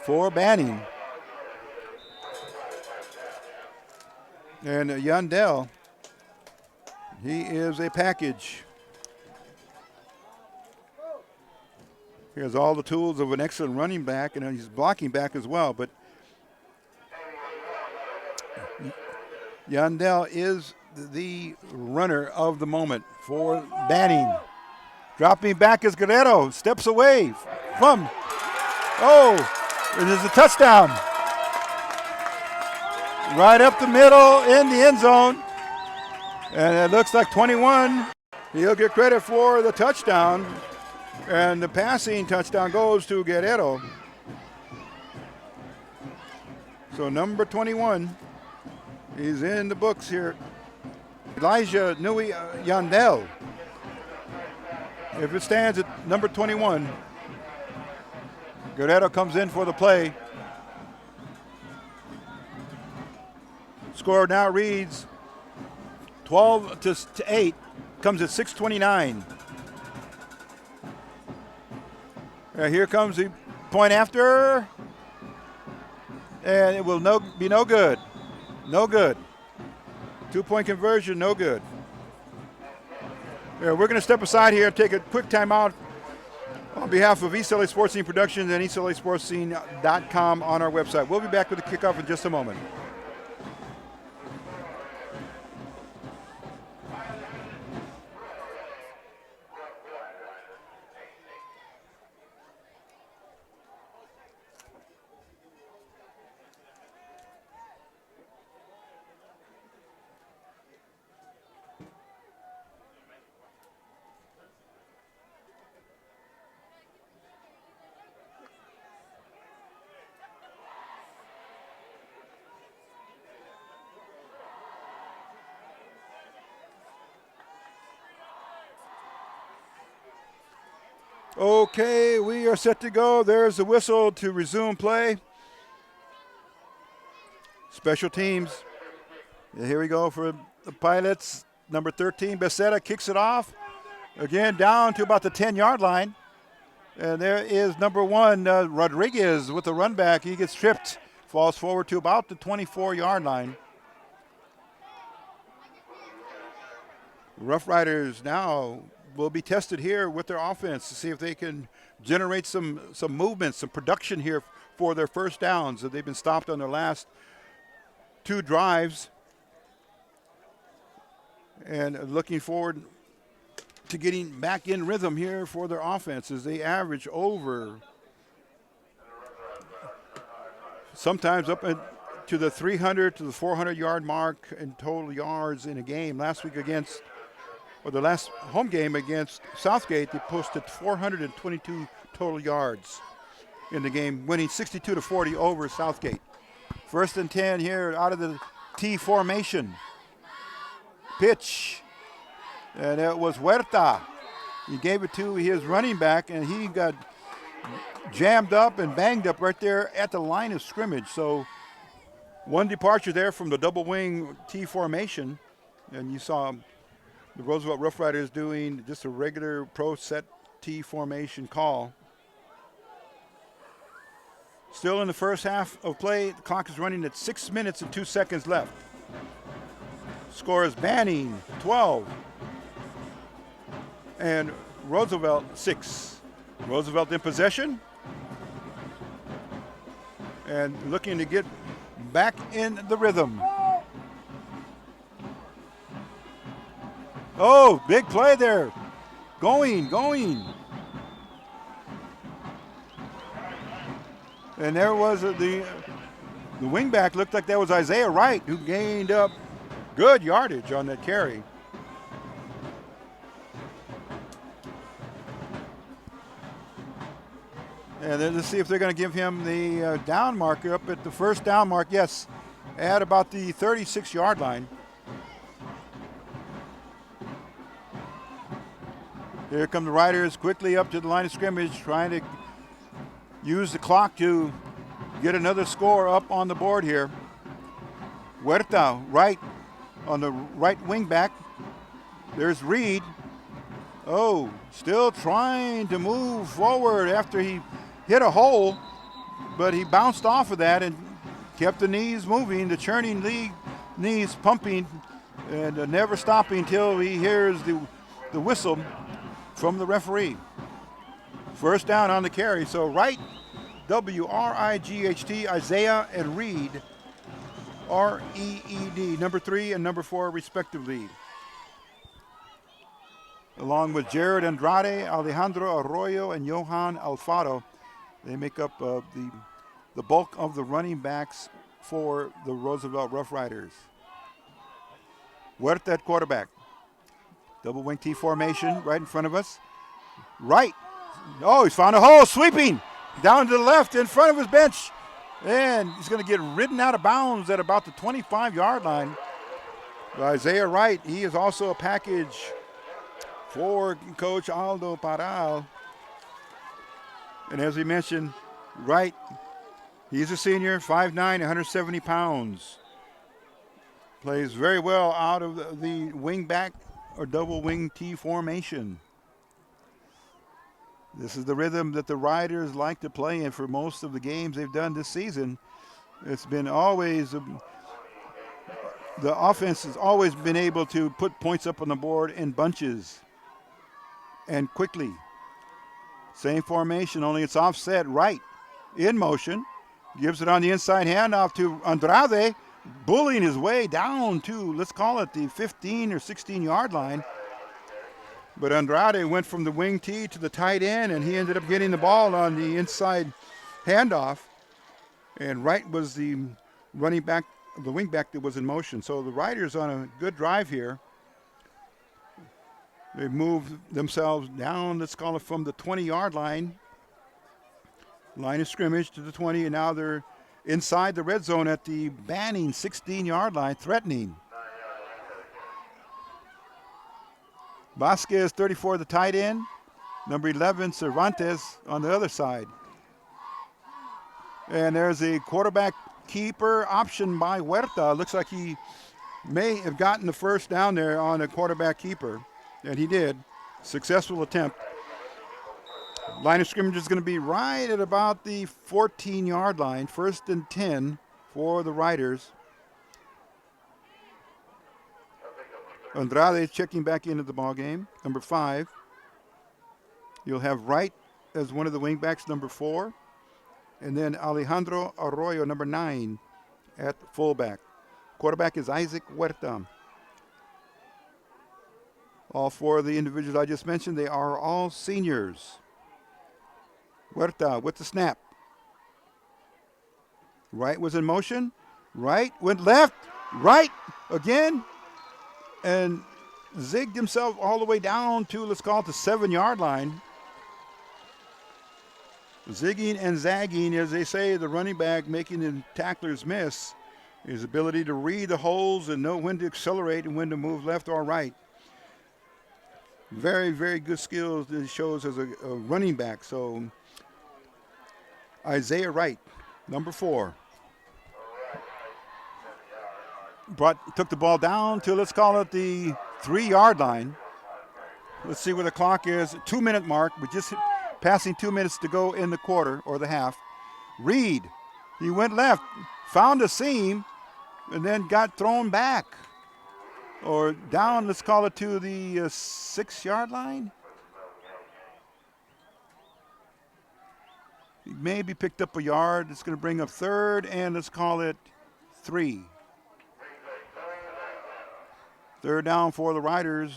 for Banning. And Yandel, he is a package. He has all the tools of an excellent running back, and he's blocking back as well. But Yandel is the runner of the moment for Banning. Dropping back is Guerrero, steps away from, it is a touchdown. Right up the middle in the end zone. And it looks like 21. He'll get credit for the touchdown. And the passing touchdown goes to Guerrero. So number 21 is in the books here. Elijah Nui Yandel. If it stands at number 21, Guerrero comes in for the play. Score now reads 12-8, comes at 6:29. Here comes the point after, and it will be no good. No good. 2-point conversion, no good. We're going to step aside here and take a quick timeout on behalf of East LA Sports Scene Productions and EastLASportsScene.com on our website. We'll be back with the kickoff in just a moment. Okay, we are set to go. There's the whistle to resume play. Special teams. Here we go for the Pilots. Number 13, Becerra kicks it off. Again, down to about the 10-yard line. And there is number 1, Rodriguez with the run back. He gets tripped, falls forward to about the 24-yard line. Rough Riders now will be tested here with their offense to see if they can generate some movement, some production here for their first downs. They've been stopped on their last 2 drives. And looking forward to getting back in rhythm here for their offense as they average over sometimes up to the 300 to the 400-yard mark in total yards in a game. Last week the last home game against Southgate, they posted 422 total yards in the game, winning 62-40 over Southgate. 1st and 10 here out of the T formation. Pitch, and it was Huerta. He gave it to his running back, and he got jammed up and banged up right there at the line of scrimmage. So 1 departure there from the double wing T formation, and you saw the Roosevelt Rough Riders doing just a regular pro set T formation call. Still in the first half of play, the clock is running at 6 minutes and 2 seconds left. Score is Banning 12 and Roosevelt 6. Roosevelt in possession and looking to get back in the rhythm. Oh, big play there. Going. And there was the wingback, looked like that was Isaiah Wright, who gained up good yardage on that carry. And then let's see if they're going to give him the down marker up at the first down mark. Yes, at about the 36-yard line. Here come the Riders quickly up to the line of scrimmage, trying to use the clock to get another score up on the board here. Huerta, right on the right wing back. There's Reed. Oh, still trying to move forward after he hit a hole, but he bounced off of that and kept the knees moving, the churning league knees pumping and never stopping until he hears the whistle from the referee. First down on the carry. So Wright, W-R-I-G-H-T, Isaiah, and Reed, R-E-E-D, number 3 and number 4 respectively. Along with Jared Andrade, Alejandro Arroyo, and Johan Alfaro. They make up the bulk of the running backs for the Roosevelt Rough Riders. Huerta at quarterback. Double wing T formation right in front of us. Right. Oh, he's found a hole, sweeping down to the left in front of his bench. And he's going to get ridden out of bounds at about the 25-yard line. Isaiah Wright, he is also a package for Coach Aldo Parral. And as we mentioned, Wright, he's a senior, 5'9", 170 pounds. Plays very well out of the wing back or double wing T formation. This is the rhythm that the Riders like to play in for most of the games they've done this season. It's been always, the offense has always been able to put points up on the board in bunches and quickly. Same formation, only it's offset right in motion. Gives it on the inside handoff to Andrade, bullying his way down to, let's call it the 15 or 16-yard line. But Andrade went from the wing T to the tight end, and he ended up getting the ball on the inside handoff. And Wright was the running back, the wing back that was in motion. So the Riders on a good drive here. They've moved themselves down, let's call it from the 20-yard line of scrimmage to the 20, and now they're inside the red zone at the Banning 16-yard line, threatening. Vasquez, 34, the tight end. Number 11, Cervantes on the other side. And there's a quarterback keeper option by Huerta. Looks like he may have gotten the first down there on a quarterback keeper, and he did. Successful attempt. Line of scrimmage is going to be right at about the 14-yard line, 1st and 10 for the Riders. Andrade is checking back into the ball game, number 5. You'll have Wright as one of the wingbacks, number 4. And then Alejandro Arroyo, number 9, at fullback. Quarterback is Isaac Huerta. All 4 of the individuals I just mentioned, they are all seniors. Huerta with the snap. Wright was in motion. Wright went left. Wright again. And zigged himself all the way down to, let's call it the 7-yard line. Zigging and zagging, as they say, the running back making the tacklers miss. His ability to read the holes and know when to accelerate and when to move left or right. Very, very good skills that he shows as a running back. So Isaiah Wright, number 4. Took the ball down to, let's call it the 3-yard line. Let's see where the clock is. 2-minute mark. We're just passing 2 minutes to go in the quarter or the half. Reed, he went left, found a seam, and then got thrown back. Or down, let's call it to the 6-yard line. He maybe picked up a yard. It's going to bring up 3rd, and let's call it 3. 3rd down for the Riders.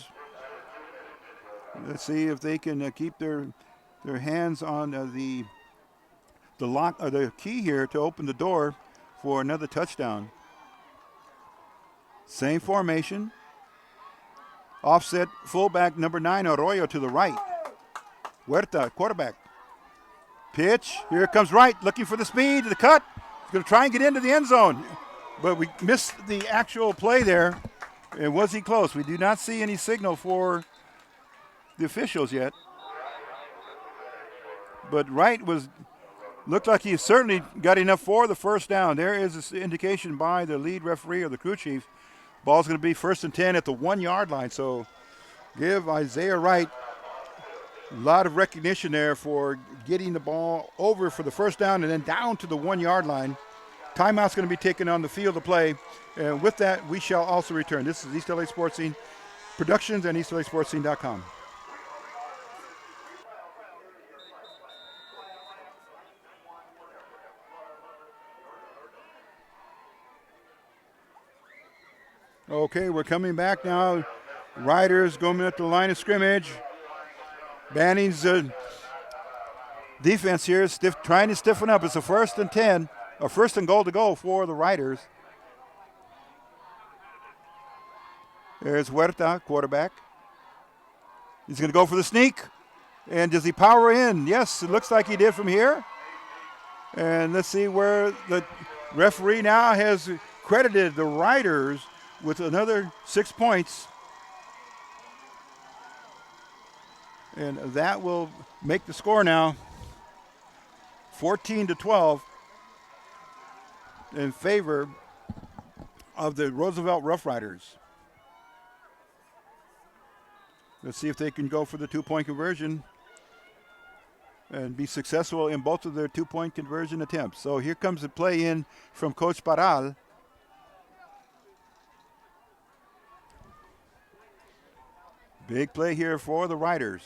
Let's see if they can keep their hands on the lock or the key here to open the door for another touchdown. Same formation. Offset fullback number 9 Arroyo to the right. Huerta, quarterback. Pitch. Here comes Wright looking for the speed, the cut. He's going to try and get into the end zone. But we missed the actual play there. And was he close? We do not see any signal for the officials yet. But Wright looked like he certainly got enough for the first down. There is this indication by the lead referee or the crew chief. Ball's going to be 1st and 10 at the 1-yard line. So give Isaiah Wright a lot of recognition there for getting the ball over for the first down and then down to the 1-yard line. Timeout's going to be taken on the field of play. And with that, we shall also return. This is East LA Sports Scene Productions and EastLASportsScene.com. Okay, we're coming back now. Riders going at the line of scrimmage. Banning's defense here is trying to stiffen up. It's a 1st and 10, a 1st and goal to go for the Riders. There's Huerta, quarterback. He's going to go for the sneak. And does he power in? Yes, it looks like he did from here. And let's see where the referee now has credited the Riders with another 6 points. And that will make the score now 14-12 in favor of the Roosevelt Rough Riders. Let's see if they can go for the 2-point conversion and be successful in both of their 2-point conversion attempts. So here comes the play in from Coach Parral. Big play here for the Riders.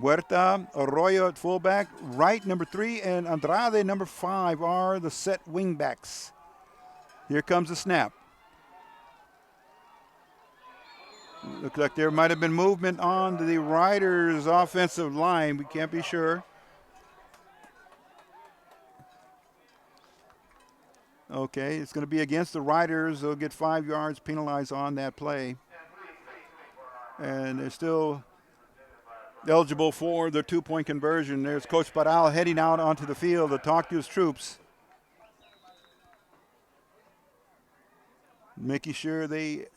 Huerta, Arroyo at fullback, Wright number 3, and Andrade number 5 are the set wingbacks. Here comes the snap. Looks like there might have been movement on the Riders' offensive line. We can't be sure. Okay, it's going to be against the Riders. They'll get 5 yards penalized on that play. And they're still eligible for the 2-point conversion. There's Coach Parral heading out onto the field to talk to his troops, making sure they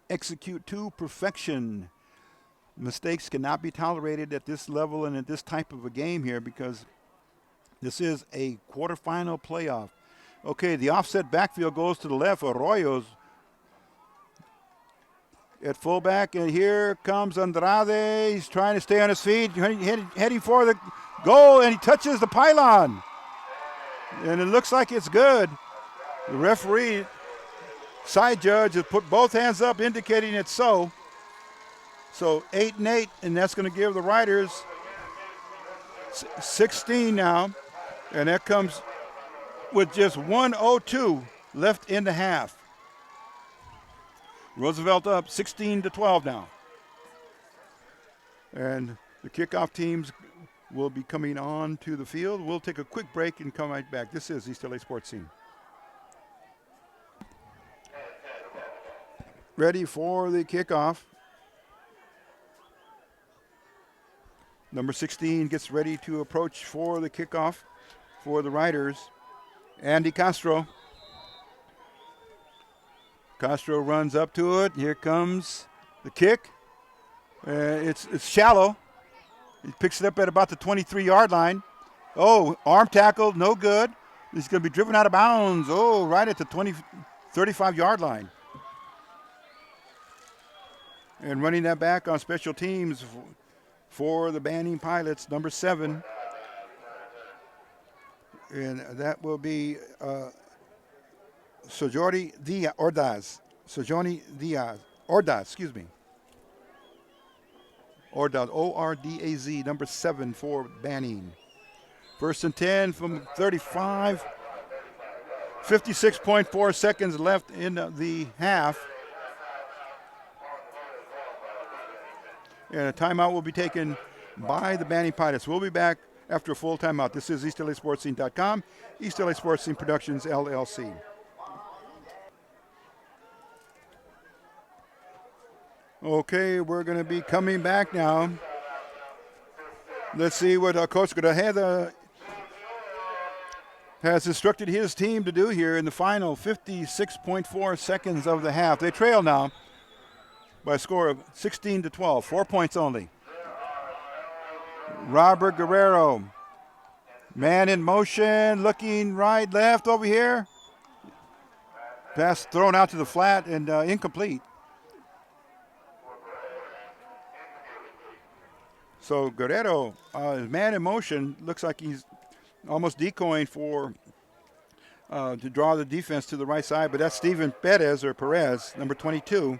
execute to perfection. Mistakes cannot be tolerated at this level and at this type of a game here, because This is a quarterfinal playoff. Okay, the offset backfield goes to the left. Arroyo's at fullback, and here comes Andrade. He's trying to stay on his feet, heading for the goal, and he touches the pylon. And it looks like it's good. The referee, side judge, has put both hands up, indicating it's so. So 8-8, and that's going to give the Riders 16 now. And that comes with just 1:02 left in the half. Roosevelt up 16-12 now. And the kickoff teams will be coming on to the field. We'll take a quick break and come right back. This is East LA Sports Scene. Ready for the kickoff. Number 16 gets ready to approach for the kickoff for the Riders. Andy Castro. Castro runs up to it. Here comes the kick. It's shallow. He picks it up at about the 23-yard line. Oh, arm tackle, no good. He's going to be driven out of bounds. Oh, right at the 35-yard line. And running that back on special teams for the Banning Pilots, number 7. And that will be Sojoni Ordaz, Ordaz, O-R-D-A-Z, number 7 for Banning. 1st and 10 from 35. 56.4 seconds left in the half. And a timeout will be taken by the Banning Pilots. We'll be back after a full timeout. This is EastLASportsScene.com, East LA Sports Scene Productions, LLC. Okay, we're going to be coming back now. Let's see what Coach Grajeda has instructed his team to do here in the final 56.4 seconds of the half. They trail now by a score of 16-12, 4 points only. Robert Guerrero, man in motion, looking right, left over here. Pass thrown out to the flat and incomplete. So Guerrero, man in motion, looks like he's almost decoying for to draw the defense to the right side, but that's Steven Perez, number 22.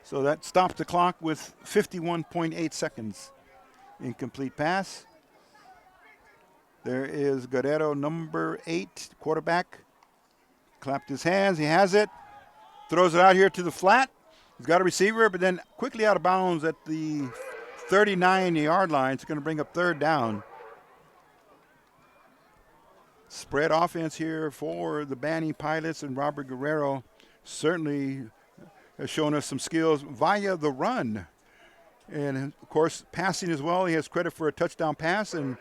So that stopped the clock with 51.8 seconds. Incomplete pass. There is Guerrero, number 8, quarterback. Clapped his hands, he has it. Throws it out here to the flat. He's got a receiver, but then quickly out of bounds at the 39-yard line. It's going to bring up 3rd down. Spread offense here for the Banning Pilots, and Robert Guerrero certainly has shown us some skills via the run. And, of course, passing as well. He has credit for a touchdown pass and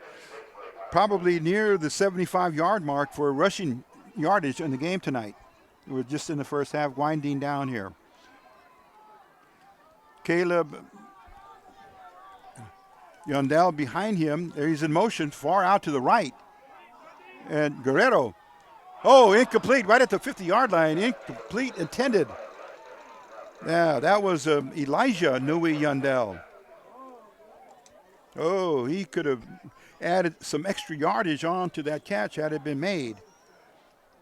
probably near the 75-yard mark for rushing yardage in the game tonight. We're just in the first half, winding down here. Caleb Yondell behind him. There he's in motion, far out to the right. And Guerrero, incomplete, right at the 50-yard line. Incomplete intended. Yeah, that was Elijah Nui Yondell. Oh, he could have added some extra yardage on to that catch had it been made.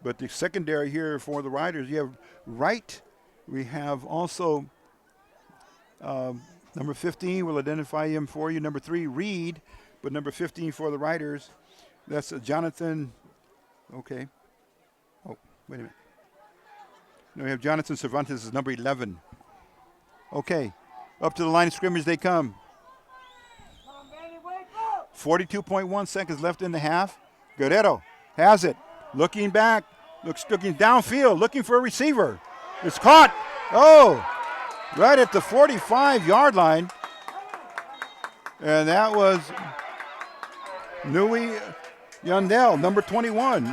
But the secondary here for the Riders, you have Wright. We have also number 15, we'll identify him for you. Number 3, Reed, but number 15 for the Riders, that's Jonathan. Okay. Oh, wait a minute. No, we have Jonathan Cervantes as number 11. Okay, up to the line of scrimmage they come. 42.1 seconds left in the half. Guerrero has it. Looking back, looking downfield, looking for a receiver. It's caught. Oh, right at the 45-yard line. And that was Nui Yondell, number 21.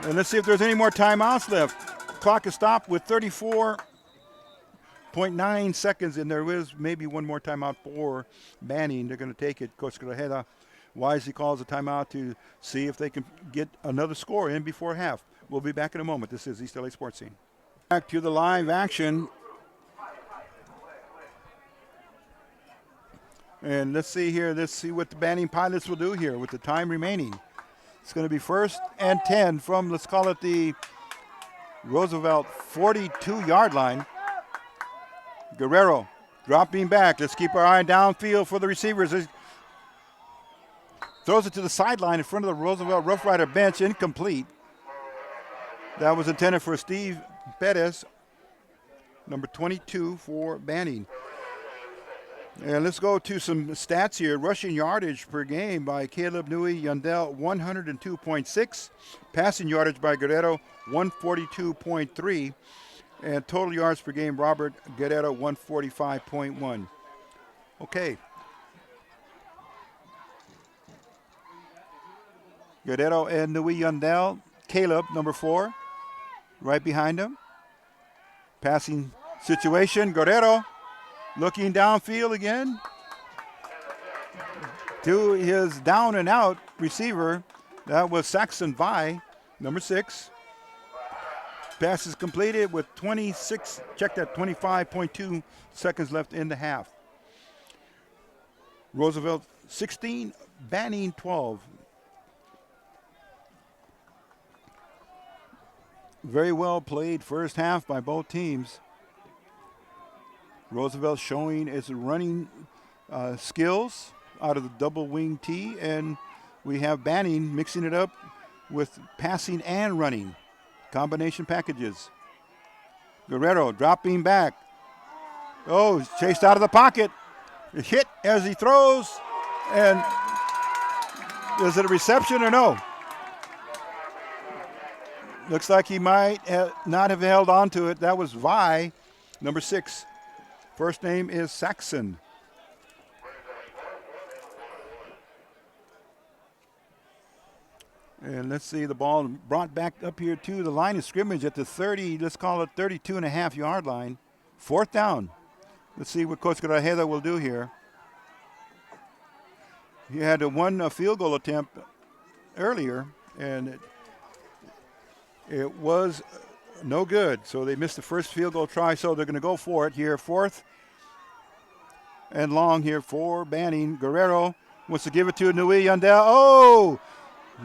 And let's see if there's any more timeouts left. Clock is stopped with 34 0.9 seconds, and there is maybe one more timeout for Banning. They're going to take it. Coach Grajeda wisely calls a timeout to see if they can get another score in before half. We'll be back in a moment. This is East LA Sports Scene. Back to the live action. And let's see here. Let's see what the Banning Pilots will do here with the time remaining. It's going to be 1st and 10 from, let's call it the Roosevelt 42-yard line. Guerrero dropping back. Let's keep our eye downfield for the receivers. He throws it to the sideline in front of the Roosevelt Rough Rider bench, incomplete. That was intended for Steve Perez, number 22 for Banning. And let's go to some stats here. Rushing yardage per game by Caleb Nui Yandel, 102.6. Passing yardage by Guerrero, 142.3. And total yards per game, Robert Guerrero, 145.1. Okay. Guerrero and Nui Yandel. Caleb, number 4, right behind him. Passing situation, Guerrero. Looking downfield again to his down and out receiver. That was Saxon Vi, number 6. Pass is completed with 25.2 seconds left in the half. Roosevelt 16, Banning 12. Very well played first half by both teams. Roosevelt showing its running skills out of the double wing T, and we have Banning mixing it up with passing and running. Combination packages. Guerrero dropping back. Oh, chased out of the pocket. Hit as he throws, and is it a reception or no? Looks like he might not have held on to it. That was Vi, number 6. First name is Saxon. And let's see, the ball brought back up here to the line of scrimmage at the 30, let's call it 32.5-yard line. 4th down. Let's see what Coach Grajeda will do here. He had a field goal attempt earlier, and it was no good. So they missed the first field goal try, so they're going to go for it here. 4th and long here for Banning. Guerrero wants to give it to Nui Yandel. Oh,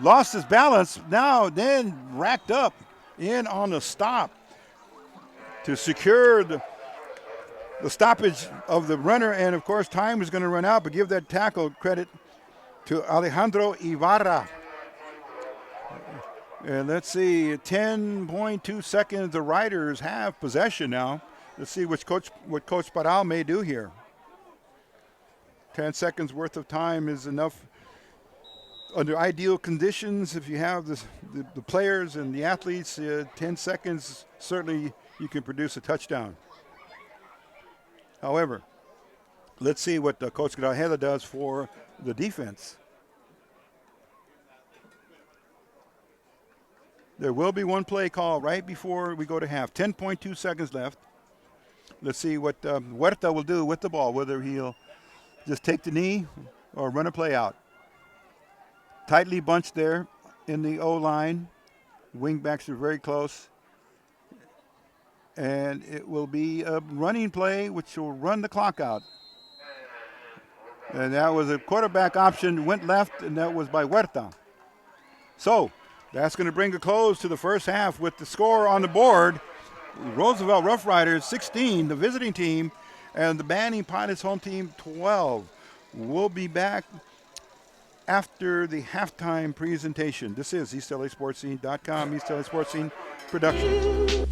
lost his balance. Now then racked up in on the stop to secure the stoppage of the runner. And, of course, time is going to run out, but give that tackle credit to Alejandro Ibarra. And let's see, 10.2 seconds. The Riders have possession now. Let's see what Coach Parral may do here. 10 seconds worth of time is enough under ideal conditions. If you have the players and the athletes, 10 seconds, certainly you can produce a touchdown. However, let's see what Coach Grajeda does for the defense. There will be one play call right before we go to half. 10.2 seconds left. Let's see what Huerta will do with the ball, whether he'll just take the knee or run a play out. Tightly bunched there in the O-line. Wingbacks are very close. And it will be a running play which will run the clock out. And that was a quarterback option, went left, and that was by Huerta. So that's going to bring a close to the first half with the score on the board. Roosevelt Rough Riders 16, the visiting team, and the Banning Pilots home team 12. We'll be back after the halftime presentation. This is EastLASportsScene.com, East LA Sports Scene production.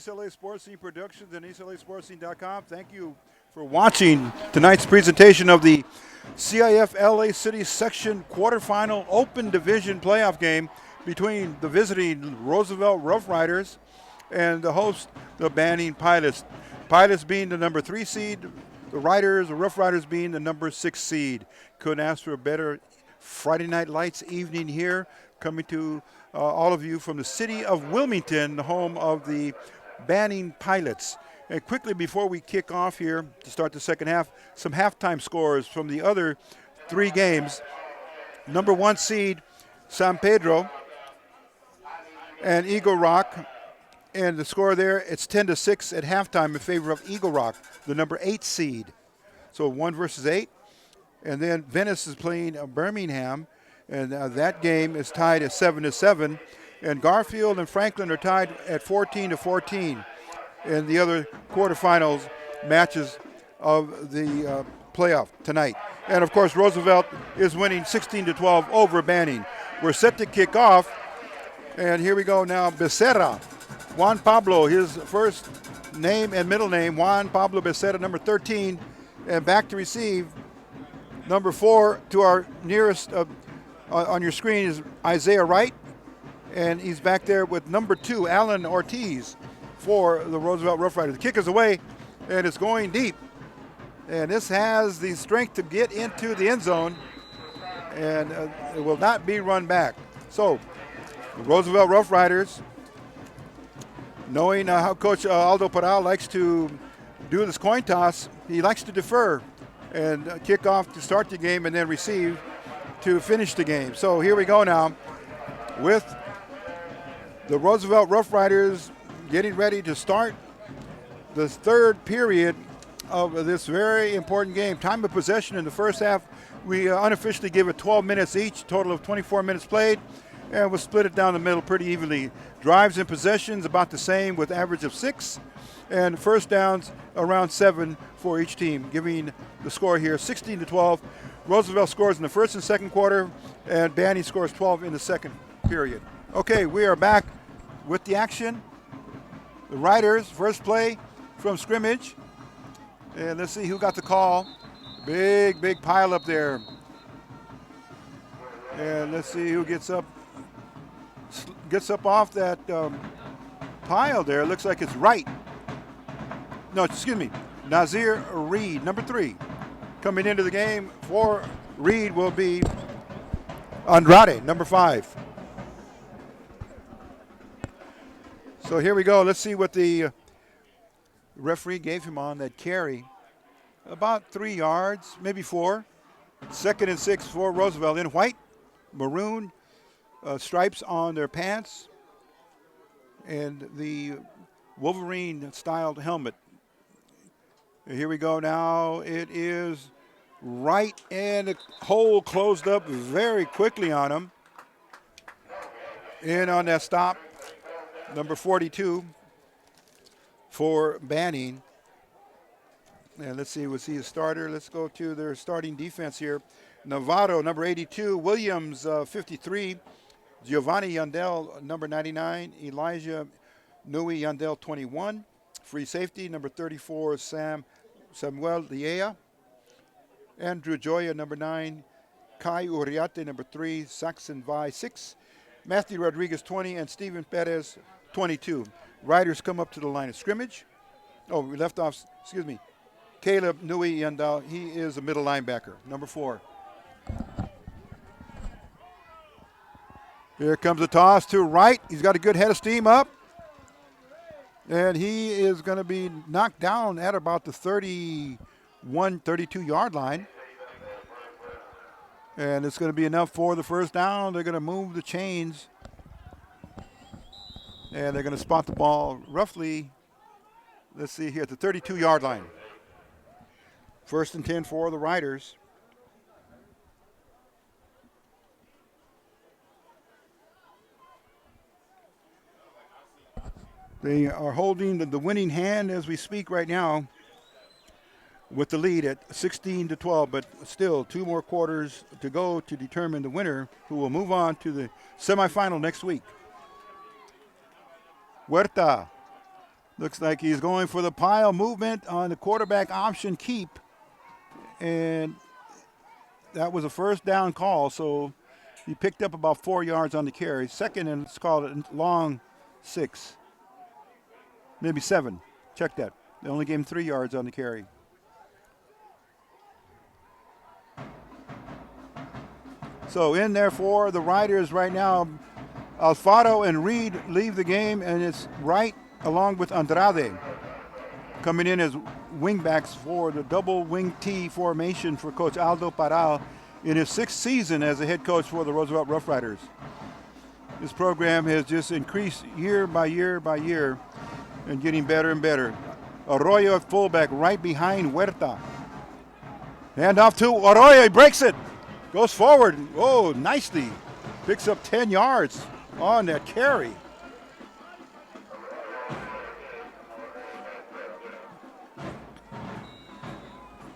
East LA Sports Scene Productions and EastLASportsScene.com. Thank you for watching tonight's presentation of the CIFLA City Section quarterfinal open division playoff game between the visiting Roosevelt Rough Riders and the host, the Banning Pilots. Pilots being the number 3 seed, the Rough Riders being the number 6 seed. Couldn't ask for a better Friday Night Lights evening here, coming to all of you from the city of Wilmington, the home of the Banning Pilots. And quickly before we kick off here to start the second half, some halftime scores from the other 3 games. Number 1 seed, San Pedro and Eagle Rock. And the score there, it's 10-6 at halftime in favor of Eagle Rock, the number 8 seed. So 1 versus 8. And then Venice is playing Birmingham, and that game is tied at 7-7. And Garfield and Franklin are tied at 14-14 in the other quarterfinals matches of the playoff tonight. And of course, Roosevelt is winning 16-12 over Banning. We're set to kick off, and here we go now. Becerra, Juan Pablo, his first name and middle name, Juan Pablo Becerra, number 13, and back to receive. Number 4 to our nearest on your screen is Isaiah Wright, and he's back there with number 2, Alan Ortiz, for the Roosevelt Rough Riders. The kick is away, and it's going deep. And this has the strength to get into the end zone, and it will not be run back. So the Roosevelt Rough Riders, knowing how Coach Aldo Parral likes to do this coin toss, he likes to defer and kick off to start the game and then receive to finish the game. So here we go now with the Roosevelt Rough Riders getting ready to start the third period of this very important game. Time of possession in the first half, we unofficially give it 12 minutes each, total of 24 minutes played, and we'll split it down the middle pretty evenly. Drives and possessions about the same with average of 6, and first downs around 7 for each team, giving the score here 16-12. Roosevelt scores in the first and second quarter, and Banning scores 12 in the second period. Okay, we are back with the action. The Riders, first play from scrimmage. And let's see who got the call. Big pile up there. And let's see who gets up off that pile there. Looks like it's Wright. No, excuse me. Nazir Reed, number 3. Coming into the game for Reed will be Andrade, number 5. So here we go. Let's see what the referee gave him on that carry. About 3 yards, maybe 4. 2nd and 6 for Roosevelt in white, maroon stripes on their pants, and the Wolverine-styled helmet. Here we go now. It is Wright, and the hole closed up very quickly on him. In on that stop, number 42 for Banning. And let's see, was he a starter? Let's go to their starting defense here. Navarro, number 82. Williams, 53. Giovanni Yandel, number 99. Elijah Nui Yandel, 21. Free safety, number 34, Samuel Liea. Andrew Joya, number 9. Kai Uriate, number 3. Saxon Vi, 6. Matthew Rodriguez, 20. And Steven Perez, 22. Riders come up to the line of scrimmage. Oh, we left off, excuse me. Caleb Nui Yandel, he is a middle linebacker, number 4. Here comes the toss to Wright. He's got a good head of steam up. And he is going to be knocked down at about the 31, 32-yard line. And it's going to be enough for the first down. They're going to move the chains. And they're going to spot the ball roughly, let's see here, at the 32-yard line. 1st and 10 for the Riders. They are holding the winning hand as we speak right now with the lead at 16-12, but still 2 more quarters to go to determine the winner, who will move on to the semifinal next week. Huerta Looks like he's going for the pile movement on the quarterback option keep. And that was a first down call, so he picked up about 4 yards on the carry. Second, and it's called a long 6. Maybe 7. Check that. They only gave him 3 yards on the carry. So in there for the Riders right now, Alfaro and Reed leave the game, and it's Wright along with Andrade coming in as wingbacks for the double wing T formation for Coach Aldo Parral in his 6th season as a head coach for the Roosevelt Rough Riders. This program has just increased year by year by year and getting better and better. Arroyo at fullback right behind Huerta. Hand off to Arroyo, he breaks it. Goes forward, oh, nicely. Picks up 10 yards on that carry.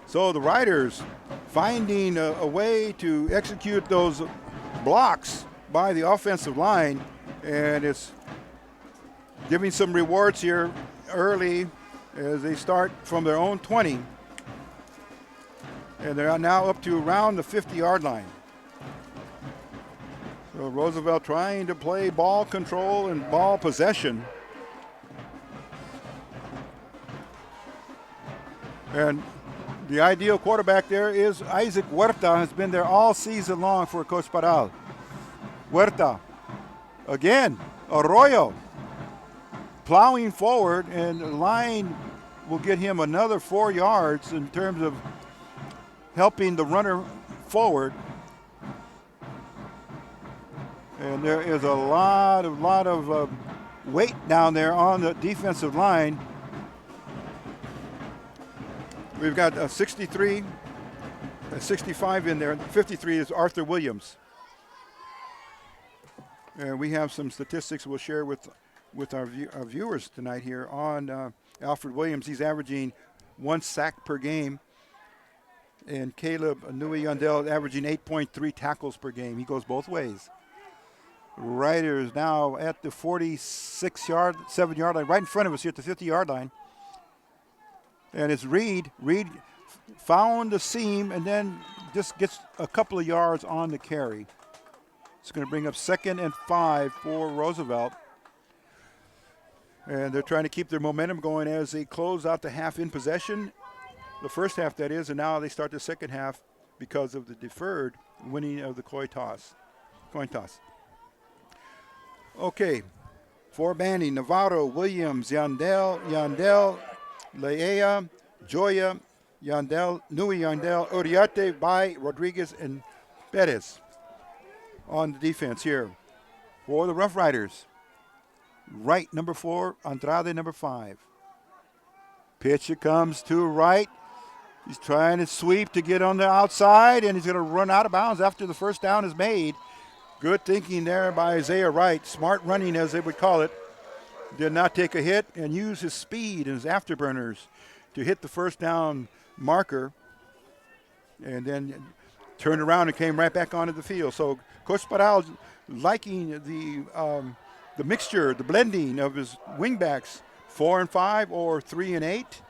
So the Riders finding a way to execute those blocks by the offensive line, and it's giving some rewards here early as they start from their own 20. And they're now up to around the 50-yard line. So Roosevelt trying to play ball control and ball possession. And the ideal quarterback there is Isaac Huerta, has been there all season long for Coach Parral. Huerta, again, Arroyo, plowing forward, and the line will get him another 4 yards in terms of helping the runner forward. And there is a lot of weight down there on the defensive line. We've got 63, 65 in there. 53 is Arthur Williams. And we have some statistics we'll share with our viewers tonight here on Alfred Williams. He's averaging 1 sack per game. And Caleb Nui Yandel averaging 8.3 tackles per game. He goes both ways. Riders now at the 7-yard line, right in front of us here at the 50-yard line. And it's Reed. Reed found the seam and then just gets a couple of yards on the carry. It's going to bring up 2nd and 5 for Roosevelt. And they're trying to keep their momentum going as they close out the half in possession. The first half, that is, and now they start the second half because of the deferred winning of the coin toss. Okay, for Bandy, Navarro, Williams, Yandel, Leia, Joya, Yandel, Nui Yandel, Uriarte, Bay, Rodriguez, and Perez on the defense here for the Rough Riders. Wright, number 4, Andrade, number 5. Pitch it comes to Wright. He's trying to sweep to get on the outside, and he's going to run out of bounds after the first down is made. Good thinking there by Isaiah Wright. Smart running, as they would call it. Did not take a hit and use his speed and his afterburners to hit the first down marker, and then turned around and came right back onto the field. So Coach Parral liking the mixture, the blending of his wingbacks, 4 and 5 or 3 and 8.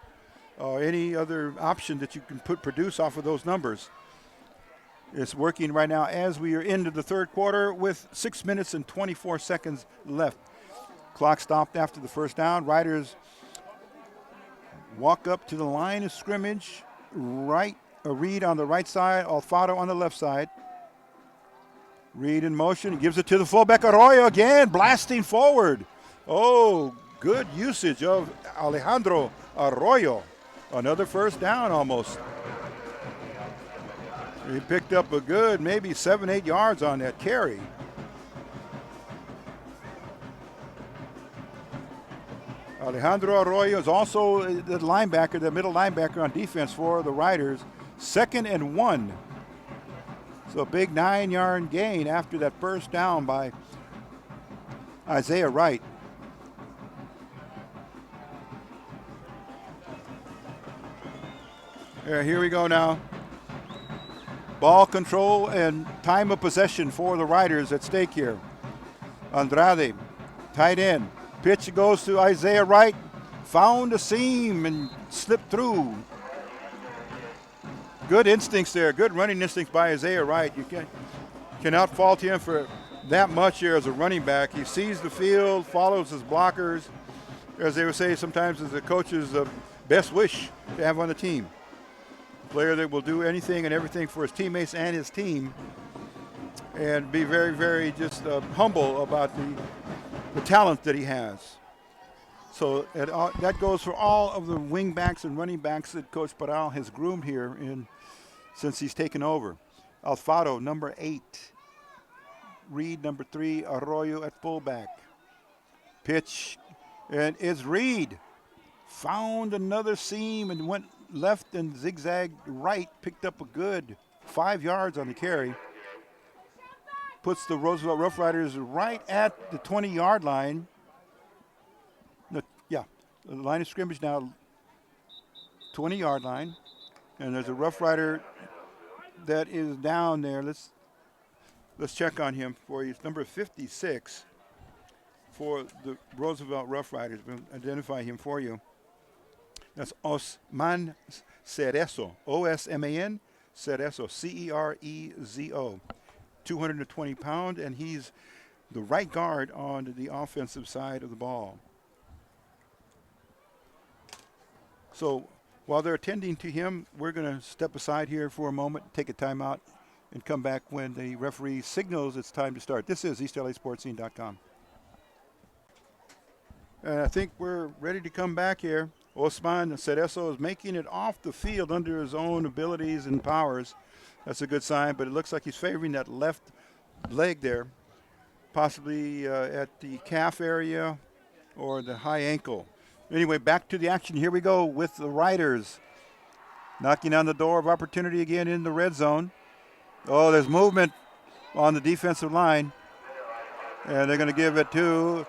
Any other option that you can produce off of those numbers. It's working right now as we are into the third quarter with 6 minutes and 24 seconds left. Clock stopped after the first down. Riders walk up to the line of scrimmage. Reed on the right side, Alfaro on the left side. Reed in motion, he gives it to the fullback Arroyo again, blasting forward. Oh, good usage of Alejandro Arroyo. Another first down almost. He picked up a good maybe 7-8 yards on that carry. Alejandro Arroyo is also the linebacker, the middle linebacker on defense for the Riders. 2nd and 1. So a big 9-yard gain after that first down by Isaiah Wright. Here we go now. Ball control and time of possession for the Riders at stake here. Andrade, tight end. Pitch goes to Isaiah Wright. found a seam and slipped through. Good instincts there, good running instincts by Isaiah Wright. You cannot fault him for that much here as a running back. He sees the field, follows his blockers, as they would say sometimes as a coach's best wish to have on the team. A player that will do anything and everything for his teammates and his team, and be very, very just humble about the talent that he has. So that goes for all of the wing backs and running backs that Coach Parral has groomed here since he's taken over. Alfaro, number 8. Reed, number 3. Arroyo at fullback. Pitch, and it's Reed. Found another seam and went left and zigzagged right. Picked up a good 5 yards on the carry. Puts the Roosevelt Rough Riders right at the 20-yard line. The line of scrimmage now, 20-yard line. And there's a Rough Rider that is down there. Let's check on him for you. It's number 56 for the Roosevelt Rough Riders. We'll identify him for you. That's Osman Cerezo, O-S-M-A-N, Cerezo, C-E-R-E-Z-O. 220 pound, and he's the right guard on the offensive side of the ball. So while they're attending to him, we're going to step aside here for a moment, take a timeout, and come back when the referee signals it's time to start. This is EastLASportsScene.com. And I think we're ready to come back here. Osman Cerezo is making it off the field under his own abilities and powers. That's a good sign, but it looks like he's favoring that left leg there, possibly at the calf area or the high ankle. Anyway, back to the action. Here we go with the Riders. Knocking on the door of opportunity again in the red zone. Oh, there's movement on the defensive line. And they're going to give it to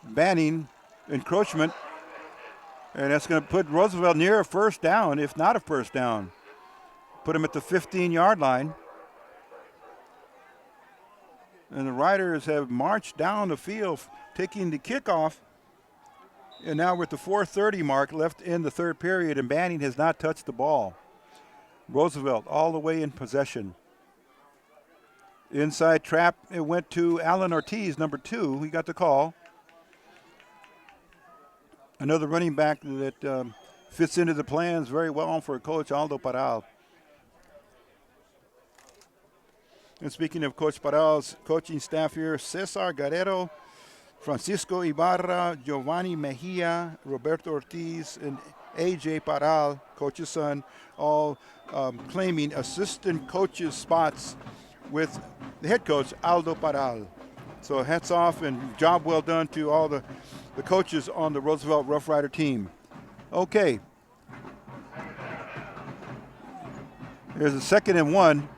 Banning, encroachment. And that's going to put Roosevelt near a first down, if not a first down. Put him at the 15-yard line. And the Riders have marched down the field, taking the kickoff. And now we're at the 4:30 mark left in the third period, and Banning has not touched the ball. Roosevelt all the way in possession. Inside trap, it went to Alan Ortiz, number 2. He got the call. Another running back that fits into the plans very well for Coach Aldo Parral. And speaking of Coach Parral's coaching staff here, Cesar Guerrero, Francisco Ibarra, Giovanni Mejia, Roberto Ortiz, and A.J. Parral, coach's son, all claiming assistant coaches spots with the head coach, Aldo Parral. So hats off and job well done to all the coaches on the Roosevelt Rough Rider team. Okay. There's a 2nd and 1.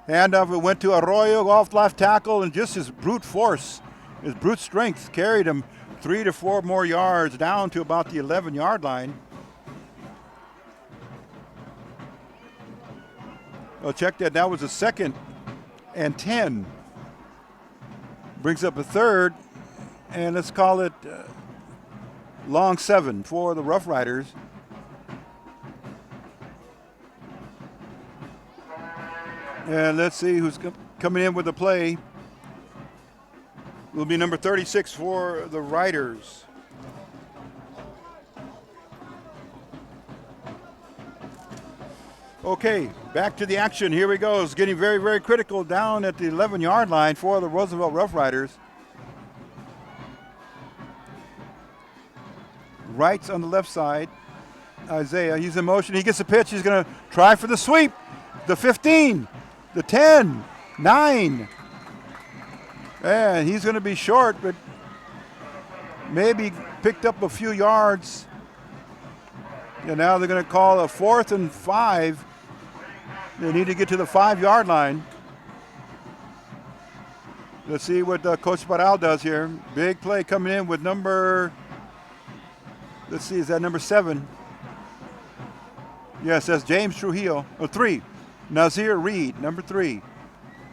Handoff, it went to Arroyo off left tackle, and just his brute force, his brute strength carried him 3 to 4 more yards down to about the 11-yard line. Well, check that. That was a 2nd and 10. Brings up a 3rd, and let's call it long 7 for the Rough Riders. And let's see who's coming in with the play. Will be number 36 for the Riders. Okay, back to the action. Here we go. It's getting very, very critical down at the 11-yard line for the Roosevelt Rough Riders. Wright's on the left side. Isaiah, he's in motion. He gets a pitch. He's going to try for the sweep. The 15. The 10, 9, and he's going to be short, but maybe picked up a few yards. And now they're going to call a 4th and 5. They need to get to the 5-yard line. Let's see what Coach Parral does here. Big play coming in with number, let's see, is that number 7? Yes, that's James Trujillo, 3. Nazir Reed, number 3.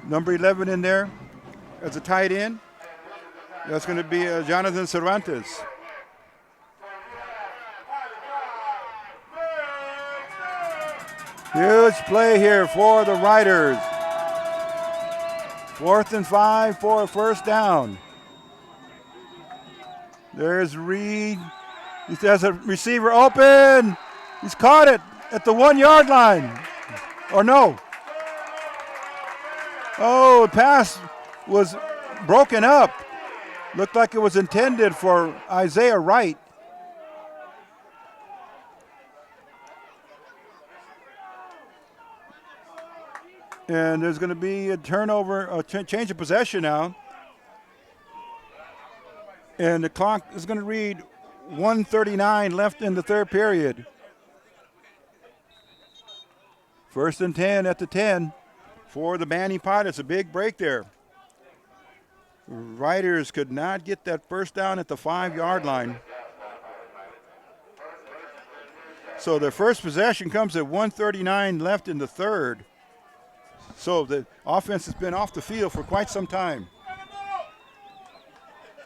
Number 11 in there as a tight end. That's going to be Jonathan Cervantes. Huge play here for the Riders. 4th and 5 for a first down. There's Reed. He has a receiver open. He's caught it at the 1 yard line. Or no. Oh, the pass was broken up. Looked like it was intended for Isaiah Wright. And there's going to be a turnover, a change of possession now. And the clock is going to read 1:39 left in the third period. 1st and 10 at the 10 for the Banning Pilots. A big break there. Riders could not get that first down at the 5 yard line. So their first possession comes at 1:39 left in the third. So the offense has been off the field for quite some time.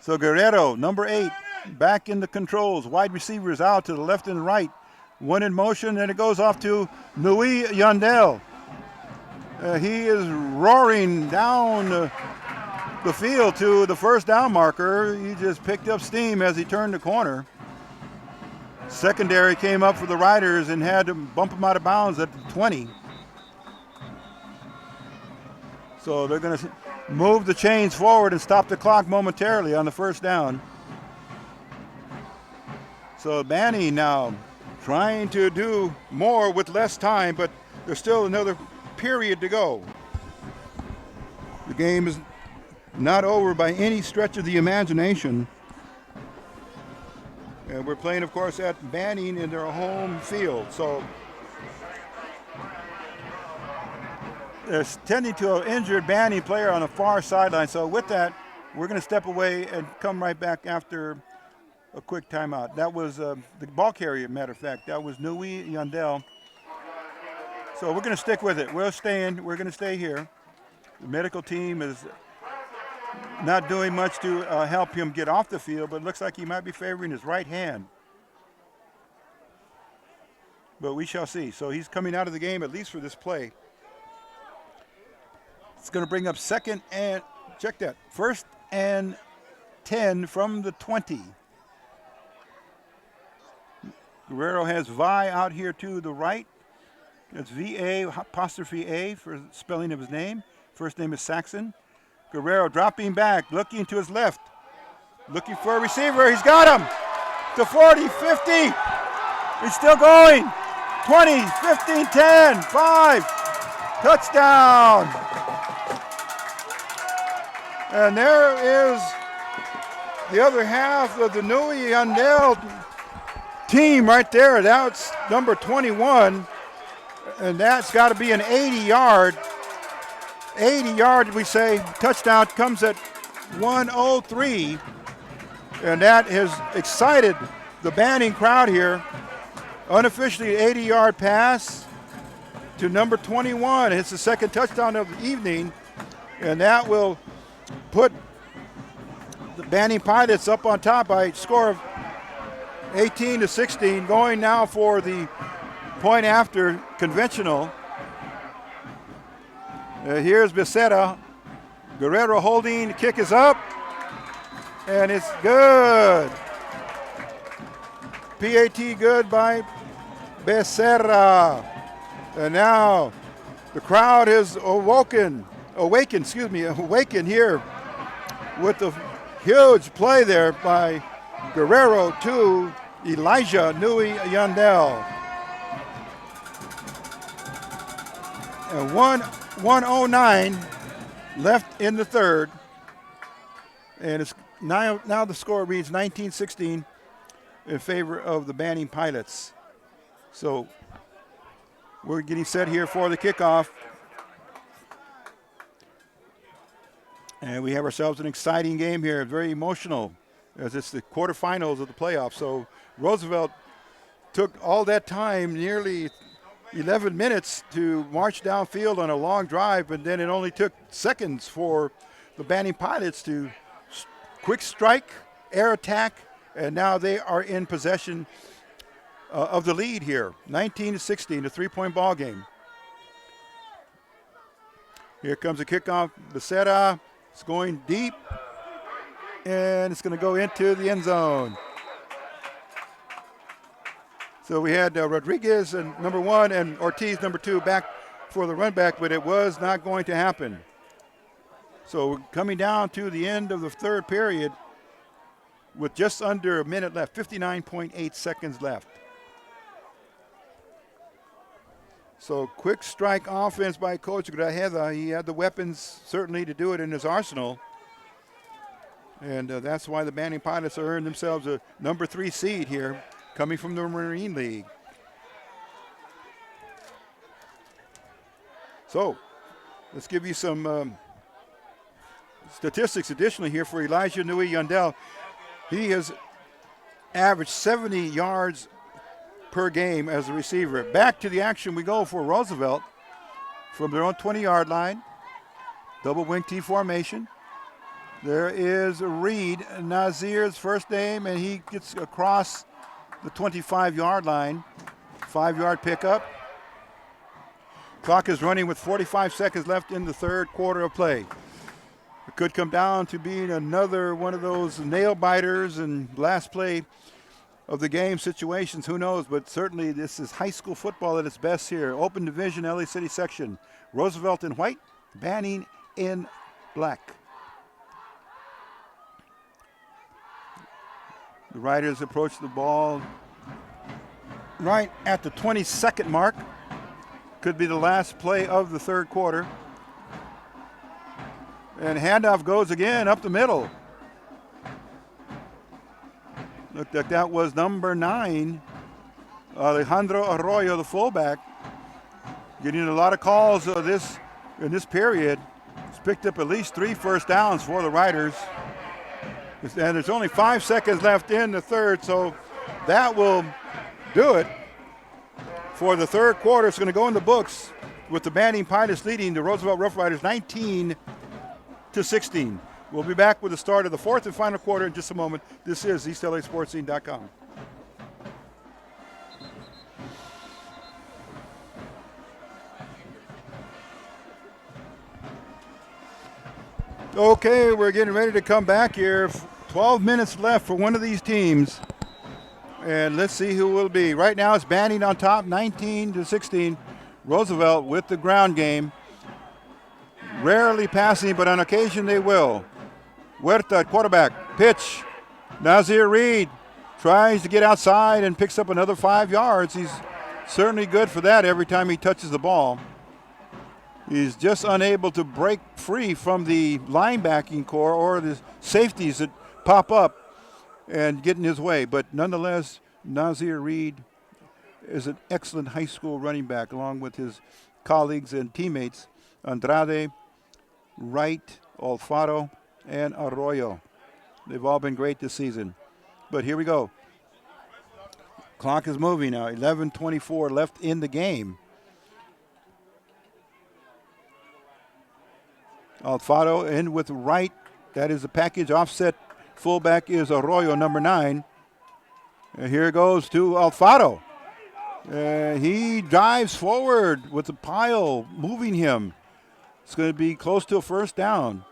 So Guerrero, number 8, back in the controls. Wide receivers out to the left and right. One in motion, and it goes off to Nui Yandel. He is roaring down the field to the first down marker. He just picked up steam as he turned the corner. Secondary came up for the Riders and had to bump him out of bounds at the 20. So they're going to move the chains forward and stop the clock momentarily on the first down. So Banning now trying to do more with less time, but there's still another period to go. The game is not over by any stretch of the imagination. And we're playing, of course, at Banning in their home field. So they're tending to an injured Banning player on the far sideline. So with that, we're going to step away and come right back after a quick timeout. That was the ball carrier, matter of fact. That was Nui Yandel. So we're going to stick with it. We're going to stay here. The medical team is not doing much to help him get off the field, but it looks like he might be favoring his right hand. But we shall see. So he's coming out of the game, at least for this play. It's going to bring up 1st and 10 from the 20. Guerrero has Vi out here to the right. That's V-A''A for the spelling of his name. First name is Saxon. Guerrero dropping back, looking to his left. Looking for a receiver. He's got him. To 40, 50. He's still going. 20, 15, 10, 5. Touchdown. And there is the other half of the Nui Yandel team right there. That's number 21. And that's got to be an 80-yard, we say, touchdown. Comes at 1:03. And that has excited the Banning crowd here. Unofficially, 80-yard pass to number 21. It's the second touchdown of the evening. And that will put the Banning Pilots up on top by a score of 18-16, going now for the point after conventional. Here's Becerra. Guerrero holding, the kick is up, and it's good. PAT good by Becerra. And now the crowd is awakened here with the huge play there by Guerrero to Elijah Nui Yandel. And 1:09 left in the third. And it's now the score reads 19-16 in favor of the Banning Pilots. So we're getting set here for the kickoff. And we have ourselves an exciting game here, very emotional, as it's the quarterfinals of the playoffs. So Roosevelt took all that time, nearly 11 minutes, to march downfield on a long drive, and then it only took seconds for the Banning Pilots to quick strike, air attack, and now they are in possession of the lead here. 19-16, a 3-point ball game. Here comes a kickoff. Becerra is going deep, and it's going to go into the end zone. So we had Rodriguez and number 1 and Ortiz number 2 back for the run back, but it was not going to happen. So we're coming down to the end of the third period with just under a minute left, 59.8 seconds left. So quick strike offense by Coach Grajeda. He had the weapons certainly to do it in his arsenal. And that's why the Banning Pilots earned themselves a number 3 seed here, coming from the Marine League. So let's give you some statistics additionally here for Elijah Nui Yandel. He has averaged 70 yards per game as a receiver. Back to the action we go for Roosevelt from their own 20-yard line. Double wing T formation. There is Reed, Nazir's first name, and he gets across the 25-yard line. 5-yard pickup. Clock is running with 45 seconds left in the third quarter of play. It could come down to being another one of those nail biters and last play of the game situations. Who knows? But certainly this is high school football at its best here. Open division, LA City section. Roosevelt in white, Banning in black. The Riders approach the ball right at the 22nd mark. Could be the last play of the third quarter. And handoff goes again up the middle. Looked like that was number 9, Alejandro Arroyo, the fullback. Getting a lot of calls in this period. He's picked up at least 3 first downs for the Riders. And there's only 5 seconds left in the third, so that will do it for the third quarter. It's going to go in the books with the Banning Pilots leading the Roosevelt Rough Riders 19-16. We'll be back with the start of the fourth and final quarter in just a moment. This is EastLASportsScene.com. Okay, we're getting ready to come back here. 12 minutes left for one of these teams. And let's see who will be. Right now it's Banning on top, 19-16. Roosevelt with the ground game. Rarely passing, but on occasion they will. Huerta, quarterback, pitch. Nazir Reed tries to get outside and picks up another 5 yards. He's certainly good for that every time he touches the ball. He's just unable to break free from the linebacking core or the safeties that pop up and get in his way. But nonetheless, Nazir Reed is an excellent high school running back along with his colleagues and teammates, Andrade, Wright, Alfaro, and Arroyo. They've all been great this season. But here we go. Clock is moving now. 11:24 left in the game. Alfaro in with Wright. That is the package offset. Fullback is Arroyo, number 9. And here it goes to Alfaro. He dives forward with the pile, moving him. It's going to be close to a first down.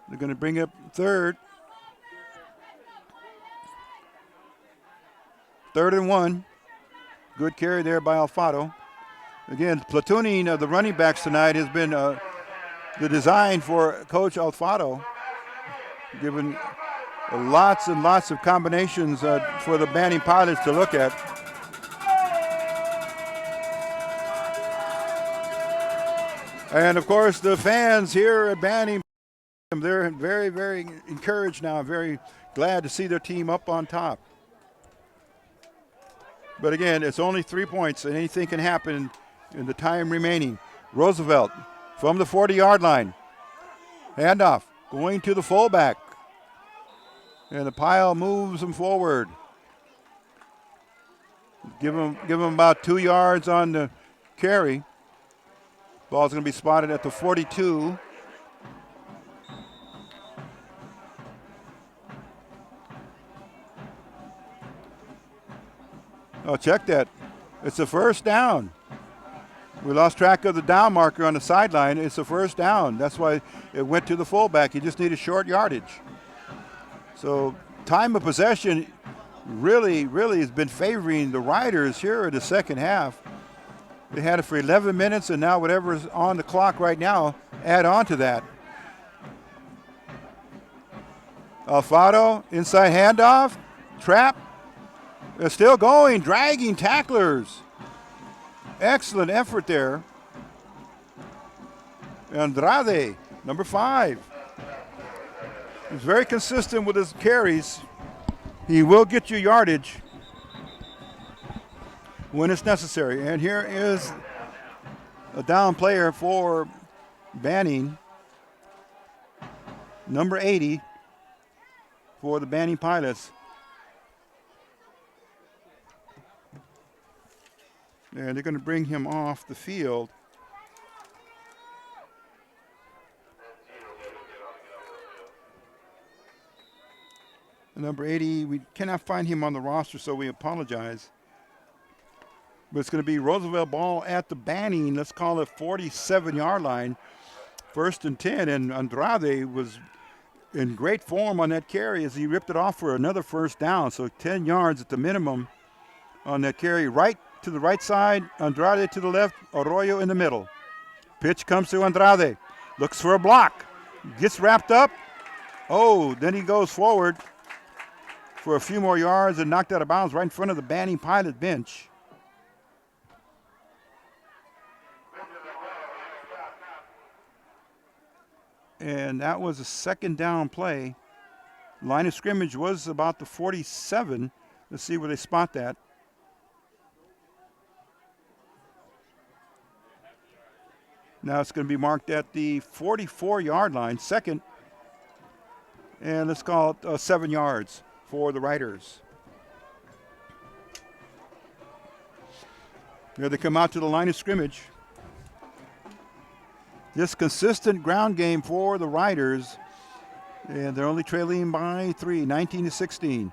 They're going to bring up third. 3rd and 1. Good carry there by Alfaro. Again, platooning of the running backs tonight has been the design for Coach Alfaro, given lots and lots of combinations for the Banning Pilots to look at. And of course, the fans here at Banning, they're very, very encouraged now, very glad to see their team up on top. But again, it's only 3 points, and anything can happen in the time remaining. Roosevelt from the 40-yard line. Handoff going to the fullback. And the pile moves him forward. Give him about 2 yards on the carry. Ball's going to be spotted at the 42. Oh, check that. It's a first down. We lost track of the down marker on the sideline. It's a first down. That's why it went to the fullback. You just need a short yardage. So time of possession really has been favoring the Riders here in the second half. They had it for 11 minutes, and now whatever's on the clock right now, add on to that. Alfaro, inside handoff, trap. They're still going, dragging tacklers. Excellent effort there. Andrade, number 5. He's very consistent with his carries. He will get you yardage when it's necessary. And here is a down player for Banning, number 80 for the Banning Pilots. And they're going to bring him off the field. Number 80, we cannot find him on the roster, so we apologize. But it's going to be Roosevelt ball at the Banning, let's call it 47-yard line, 1st and 10. And Andrade was in great form on that carry as he ripped it off for another first down. So 10 yards at the minimum on that carry. Right to the right side, Andrade to the left, Arroyo in the middle. Pitch comes to Andrade, looks for a block, gets wrapped up. Oh, then he goes forward for a few more yards and knocked out of bounds right in front of the Banning Pilot bench. And that was a second down play. Line of scrimmage was about the 47. Let's see where they spot that. Now it's going to be marked at the 44-yard line, second. And let's call it 7 yards for the Riders. Here they come out to the line of scrimmage. This consistent ground game for the Riders. And they're only trailing by 3, 19-16.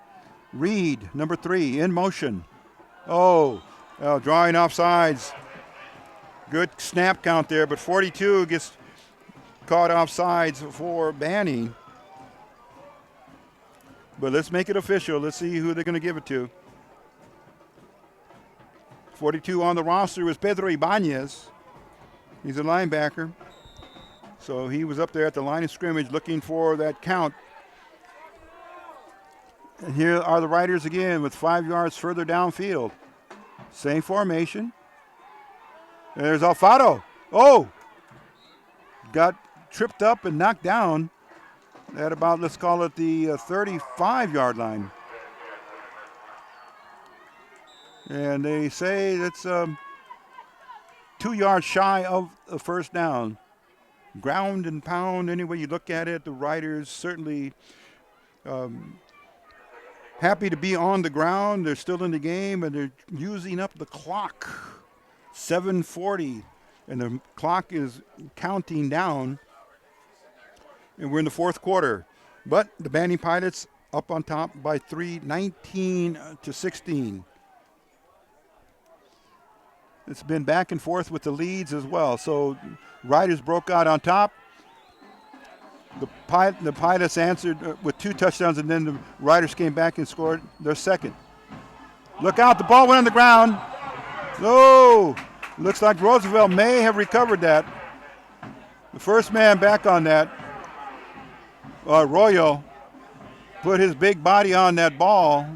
Reed, number 3, in motion. Drawing off sides. Good snap count there, but 42 gets caught off sides for Banning. But let's make it official. Let's see who they're going to give it to. 42 on the roster was Pedro Ibanez. He's a linebacker. So he was up there at the line of scrimmage looking for that count. And here are the Riders again with 5 yards further downfield. Same formation. And there's Alfaro. Got tripped up and knocked down at about, let's call it the 35-yard line. And they say that's 2 yards shy of a first down. Ground and pound, any way you look at it, the Riders certainly happy to be on the ground. They're still in the game, and they're using up the clock. 7:40, and the clock is counting down. And we're in the fourth quarter. But the Banning Pilots up on top by 3, 19-16. It's been back and forth with the leads as well. So Riders broke out on top. The Pilots answered with 2 touchdowns, and then the Riders came back and scored their second. Look out, the ball went on the ground. No, looks like Roosevelt may have recovered that. The first man back on that, Arroyo, put his big body on that ball,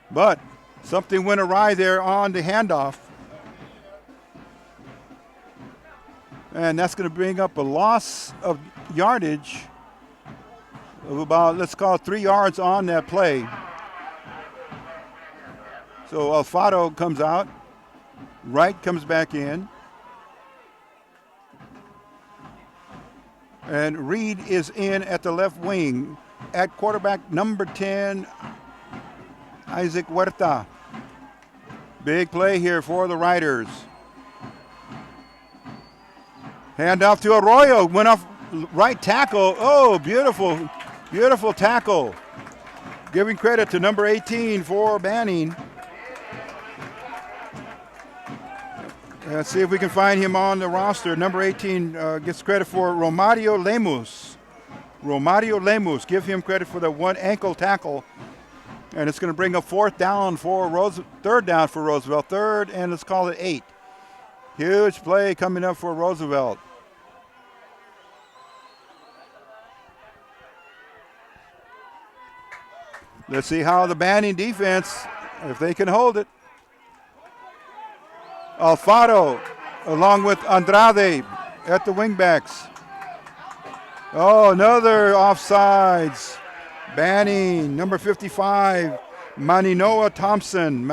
but something went awry there on the handoff. And that's going to bring up a loss of yardage of about, let's call it 3 yards on that play. So Alfaro comes out. Wright comes back in. And Reed is in at the left wing. At quarterback, number 10, Isaac Huerta. Big play here for the Riders. Hand off to Arroyo. Went off right tackle. Oh, beautiful, beautiful tackle. Giving credit to number 18 for Banning. Let's see if we can find him on the roster. Number 18 gets credit for Romario Lemus. Romario Lemus. Give him credit for the one ankle tackle. And it's going to bring a third down for Roosevelt. Third, and let's call it 8. Huge play coming up for Roosevelt. Let's see how the Banning defense, if they can hold it. Alfaro along with Andrade at the wingbacks. Oh, another offsides. Banning, number 55. Maninoa Thompson,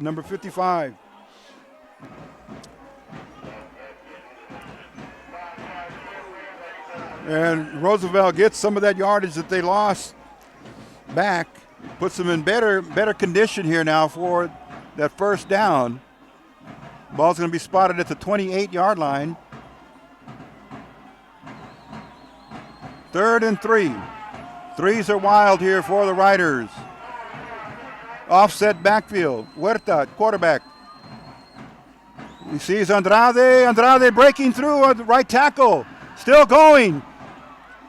number 55. And Roosevelt gets some of that yardage that they lost back, puts them in better condition here now for that first down. Ball's going to be spotted at the 28-yard line. 3rd and 3. Threes are wild here for the Riders. Offset backfield. Huerta, quarterback. He sees Andrade breaking through on the right tackle. Still going.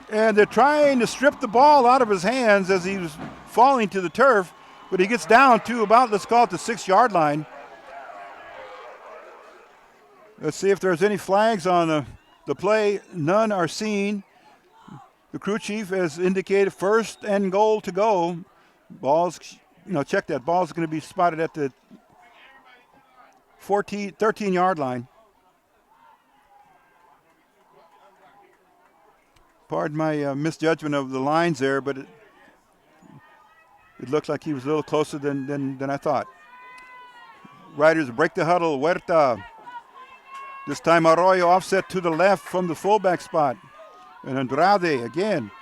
And they're trying to strip the ball out of his hands as he was falling to the turf. But he gets down to about, let's call it the 6-yard line. Let's see if there's any flags on the play. None are seen. The crew chief has indicated 1st and goal to go. Ball's, check that. Ball's going to be spotted at the 13-yard line. Pardon my misjudgment of the lines there, but it looked like he was a little closer than I thought. Riders break the huddle. Huerta. This time Arroyo offset to the left from the fullback spot. And Andrade, again,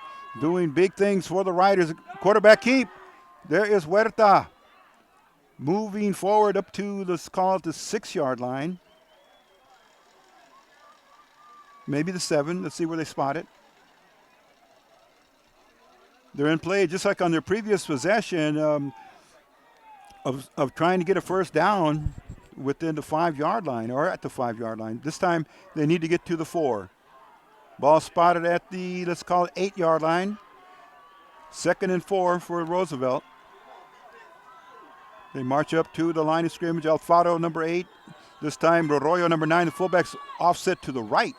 doing big things for the Riders. Quarterback keep. There is Huerta. Moving forward up to, let's call it the 6-yard line. Maybe the 7. Let's see where they spot it. They're in play just like on their previous possession of trying to get a first down within the 5-yard line or at the 5-yard line. This time they need to get to the 4. Ball spotted at the, let's call it 8-yard line. 2nd and 4 for Roosevelt. They march up to the line of scrimmage. Alfaro, number 8. This time Arroyo, number 9. The fullbacks offset to the right.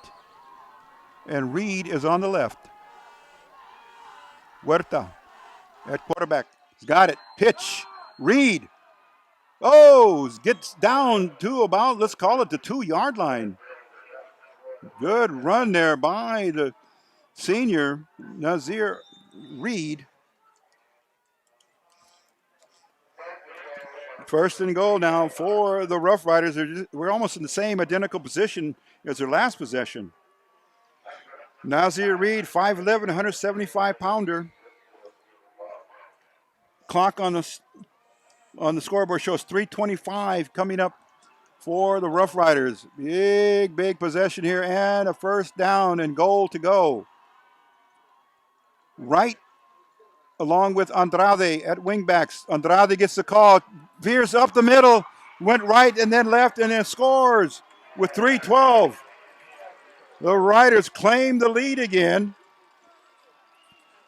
And Reed is on the left. Huerta at quarterback. He's got it. Pitch. Reed. Oh, gets down to about, let's call it the 2-yard line. Good run there by the senior, Nazir Reed. 1st and goal now for the Rough Riders. We're almost in the same identical position as their last possession. Nazir Reed, 5'11", 175-pounder. Clock on the scoreboard shows 3:25 coming up for the Rough Riders. Big possession here and a first down and goal to go. Right along with Andrade at wingbacks. Andrade gets the call, veers up the middle, went right and then left and then scores with 3:12. The Riders claim the lead again.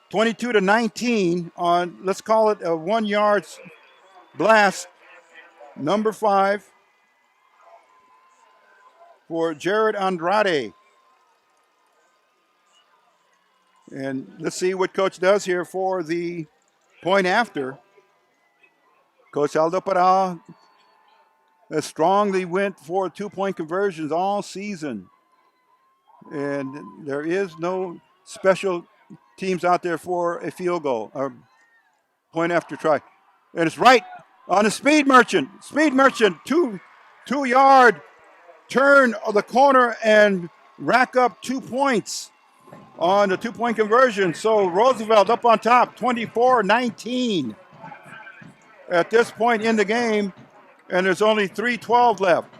22-19 on, let's call it a 1-yard blast. Number 5 for Jared Andrade. And let's see what Coach does here for the point after. Coach Aldo Parral has strongly went for 2-point conversions all season. And there is no special teams out there for a field goal or point after try. And it's right on a speed merchant. 2-yard turn of the corner and rack up 2 points on the 2-point conversion. So Roosevelt up on top, 24-19 at this point in the game. And there's only 3:12 left.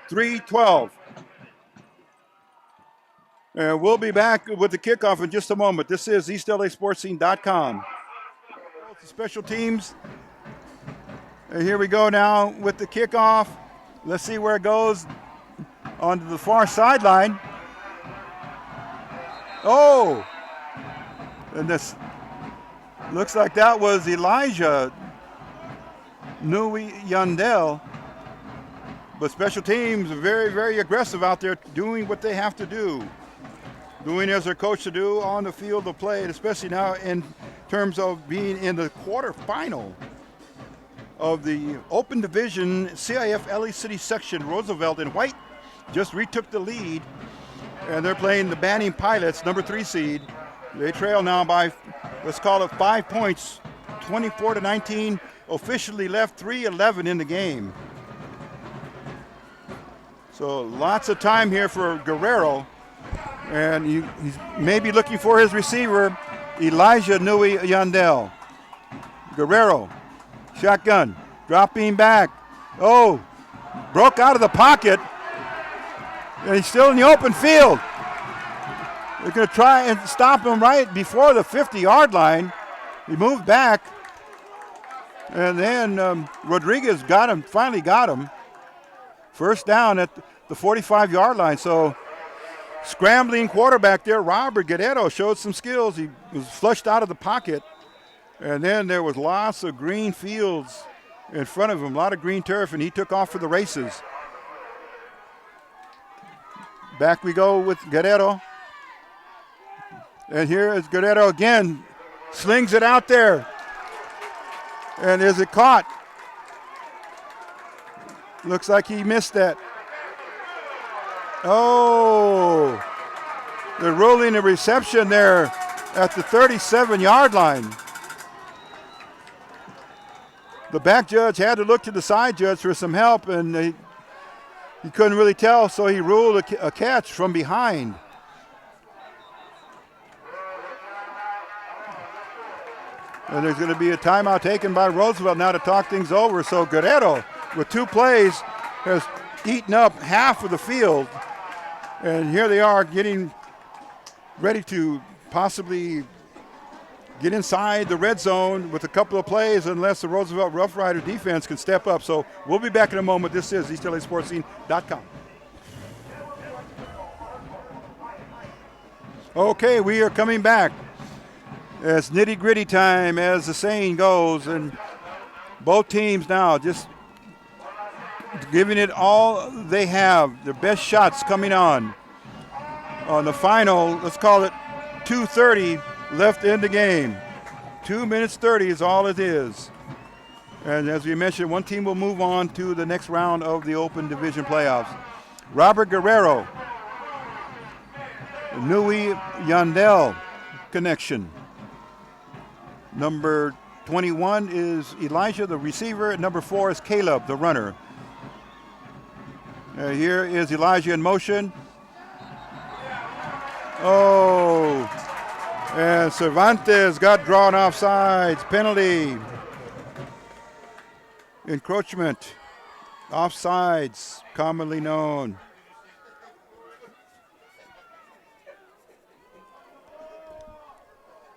3:12. And we'll be back with the kickoff in just a moment. This is EastLASportsScene.com. Special teams. And here we go now with the kickoff. Let's see where it goes. onto the far sideline. Oh! And this looks like that was Elijah Nui Yandel. But special teams are very, very aggressive out there doing what they have to do. Doing as they're coached to do on the field of play, especially now in terms of being in the quarterfinal of the Open Division CIFLA City Section. Roosevelt in white just retook the lead, and they're playing the Banning Pilots, number 3 seed. They trail now by, let's call it 5 points, 24-19, officially left 3:11 in the game. So lots of time here for Guerrero, and he's maybe looking for his receiver, Elijah Nui Yandel. Guerrero, shotgun, dropping back. Oh, broke out of the pocket, and he's still in the open field. They're going to try and stop him right before the 50-yard line. He moved back, and then Rodriguez got him, finally got him. First down at the 45-yard line. So scrambling quarterback there, Robert Guerrero, showed some skills. He was flushed out of the pocket. And then there was lots of green fields in front of him, a lot of green turf, and he took off for the races. Back we go with Guerrero. And here is Guerrero again, slings it out there. And is it caught? Looks like he missed that. Oh, they're ruling a reception there at the 37-yard line. The back judge had to look to the side judge for some help, and he couldn't really tell, so he ruled a catch from behind. And there's going to be a timeout taken by Roosevelt now to talk things over. So Guerrero, with 2 plays, has eaten up half of the field. And here they are getting ready to possibly get inside the red zone with a couple of plays unless the Roosevelt Rough Rider defense can step up. So we'll be back in a moment. This is EastLASportsScene.com. Okay, we are coming back. It's nitty-gritty time, as the saying goes, and both teams now just giving it all they have. Their best shots coming on the final, let's call it 2:30 left in the game. 2 minutes 30 is all it is. And as we mentioned, one team will move on to the next round of the Open Division playoffs. Robert Guerrero, Nui Yandel connection. Number 21 is Elijah, the receiver. Number 4 is Caleb, the runner. Here is Elijah in motion. Oh, and Cervantes got drawn off sides. Penalty. Encroachment. Offsides, commonly known.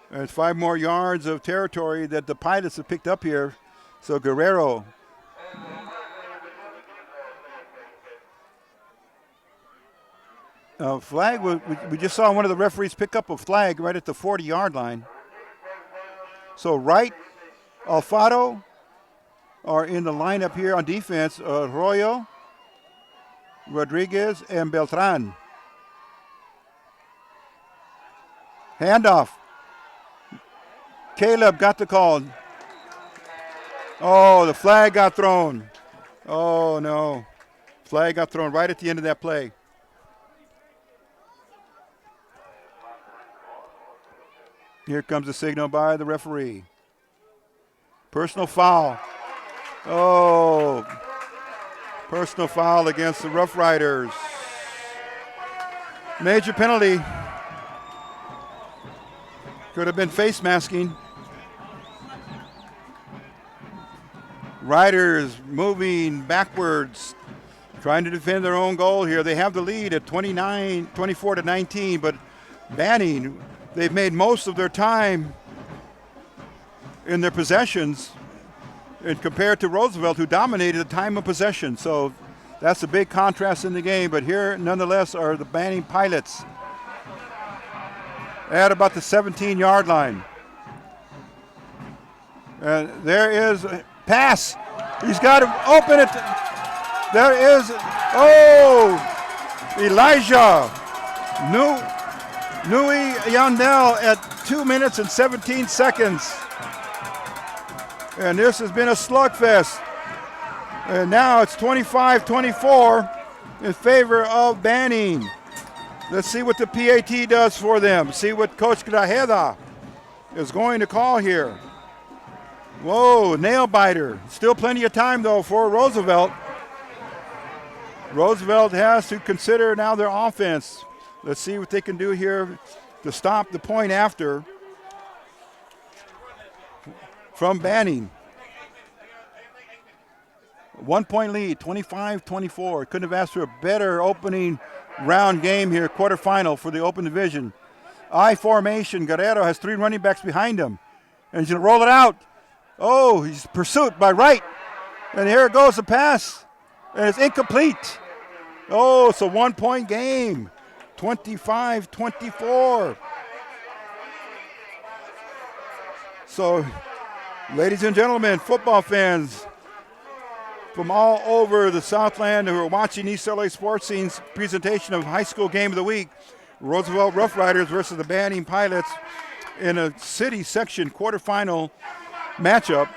There's 5 more yards of territory that the Pilots have picked up here. So Guerrero. Flag, we just saw one of the referees pick up a flag right at the 40-yard line. So Wright, Alfaro are in the lineup here on defense. Arroyo, Rodriguez, and Beltran. Handoff. Caleb got the call. Oh, the flag got thrown. Oh, no. Flag got thrown right at the end of that play. Here comes the signal by the referee. Personal foul. Oh, personal foul against the Rough Riders. Major penalty. Could have been face masking. Riders moving backwards, trying to defend their own goal here. They have the lead at 24-19, but Banning, they've made most of their time in their possessions and compared to Roosevelt, who dominated the time of possession. So That's a big contrast in the game, but here nonetheless are the Banning Pilots at about the 17-yard line. And there is a pass. He's got to open it. There is, Elijah Nui Yandel at 2 minutes and 17 seconds. And this has been a slugfest. And now it's 25-24 in favor of Banning. Let's see what the PAT does for them. See what Coach Grajeda is going to call here. Whoa, nail biter. Still plenty of time though for Roosevelt. Roosevelt has to consider now their offense. Let's see what they can do here to stop the point after from Banning. 1 point lead, 25-24. Couldn't have asked for a better opening round game here, quarterfinal for the Open Division. I formation, Guerrero has 3 running backs behind him. And he's gonna roll it out. Oh, he's pursued by right. And here goes the pass. And it's incomplete. Oh, it's a 1 point game. 25-24. So, ladies and gentlemen, football fans from all over the Southland who are watching East LA Sports Scene's presentation of High School Game of the Week, Roosevelt Rough Riders versus the Banning Pilots in a city section quarterfinal matchup.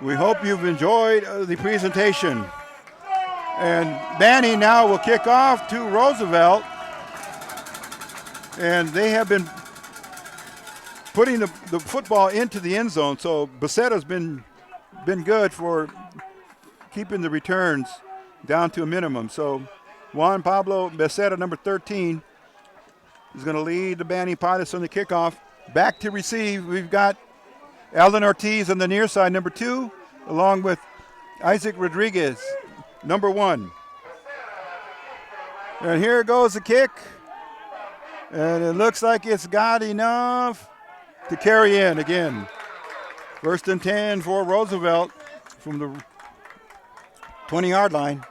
We hope you've enjoyed the presentation. And Banning now will kick off to Roosevelt. And they have been putting the football into the end zone. So Becerra's been good for keeping the returns down to a minimum. So Juan Pablo Becerra, number 13, is going to lead the Banning Pilots on the kickoff. Back to receive, we've got Alden Ortiz on the near side, number 2, along with Isaac Rodriguez, number 1. And here goes the kick. And it looks like it's got enough to carry in again. 1st and 10 for Roosevelt from the 20-yard line.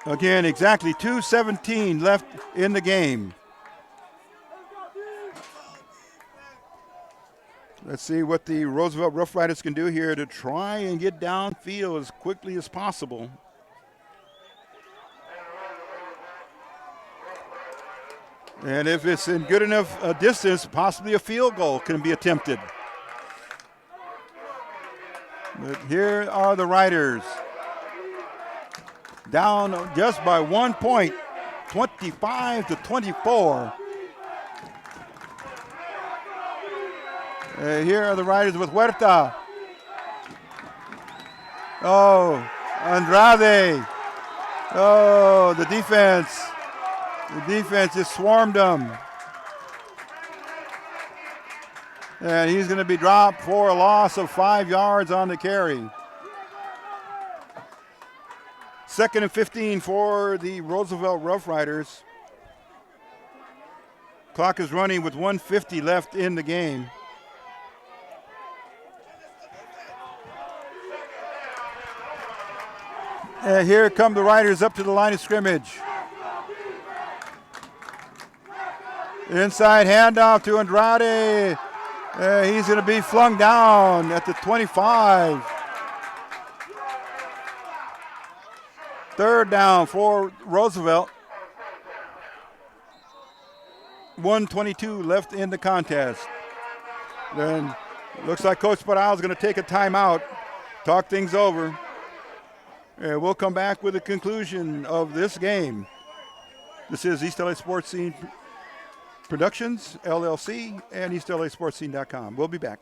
Again, exactly 2:17 left in the game. Let's see what the Roosevelt Rough Riders can do here to try and get downfield as quickly as possible. And if it's in good enough distance, possibly a field goal can be attempted. But here are the Riders. Down just by 1 point, 25-24. Here are the Riders with Huerta. Oh, Andrade. Oh, the defense. The defense just swarmed them. And he's going to be dropped for a loss of 5 yards on the carry. 2nd and 15 for the Roosevelt Rough Riders. Clock is running with 1:50 left in the game. And here come the Riders up to the line of scrimmage. Inside handoff to Andrade. He's going to be flung down at the 25. 3rd down for Roosevelt. 1:22 left in the contest. Then looks like Coach Parral is going to take a timeout, talk things over. And we'll come back with the conclusion of this game. This is East LA Sports Scene Productions, LLC, and EastLASportsScene.com. We'll be back.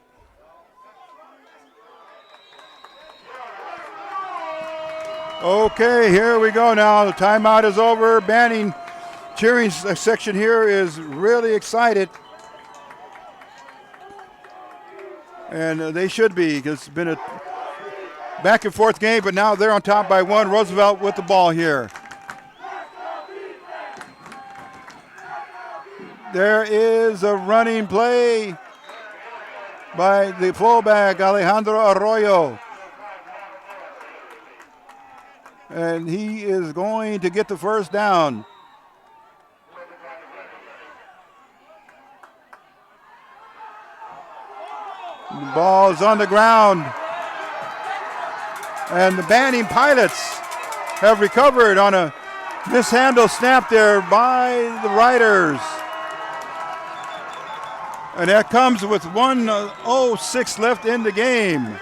Okay, here we go now. The timeout is over. Banning cheering section here is really excited. And they should be, because it's been a back and forth game, but now they're on top by 1. Roosevelt with the ball here. There is a running play by the fullback, Alejandro Arroyo. And he is going to get the first down. The ball is on the ground. And the Banning Pilots have recovered on a mishandled snap there by the Riders. And that comes with 1:06 left in the game.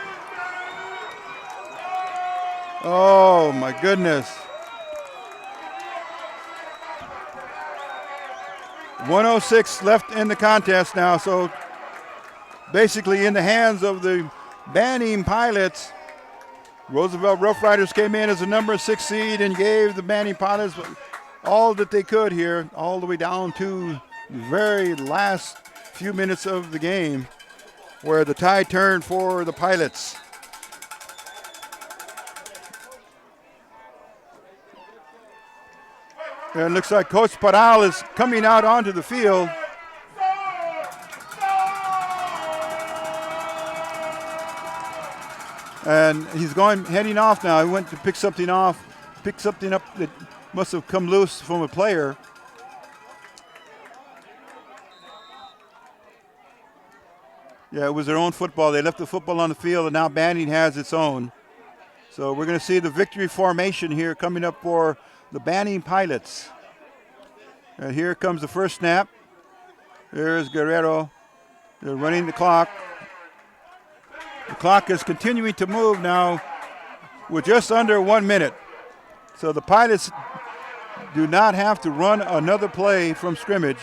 Oh my goodness. 1:06 left in the contest now, so basically in the hands of the Banning Pilots. Roosevelt Rough Riders came in as a number 6 seed and gave the Banning Pilots all that they could here, all the way down to the very last few minutes of the game, where the tide turned for the Pilots. And it looks like Coach Parral is coming out onto the field. And he's heading off now. He went to pick something up that must have come loose from a player. Yeah, it was their own football. They left the football on the field, and now Banning has its own. So we're going to see the victory formation here coming up for the Banning Pilots. And here comes the first snap. There's Guerrero. They're running the clock. The clock is continuing to move now with just under 1 minute. So the Pilots do not have to run another play from scrimmage.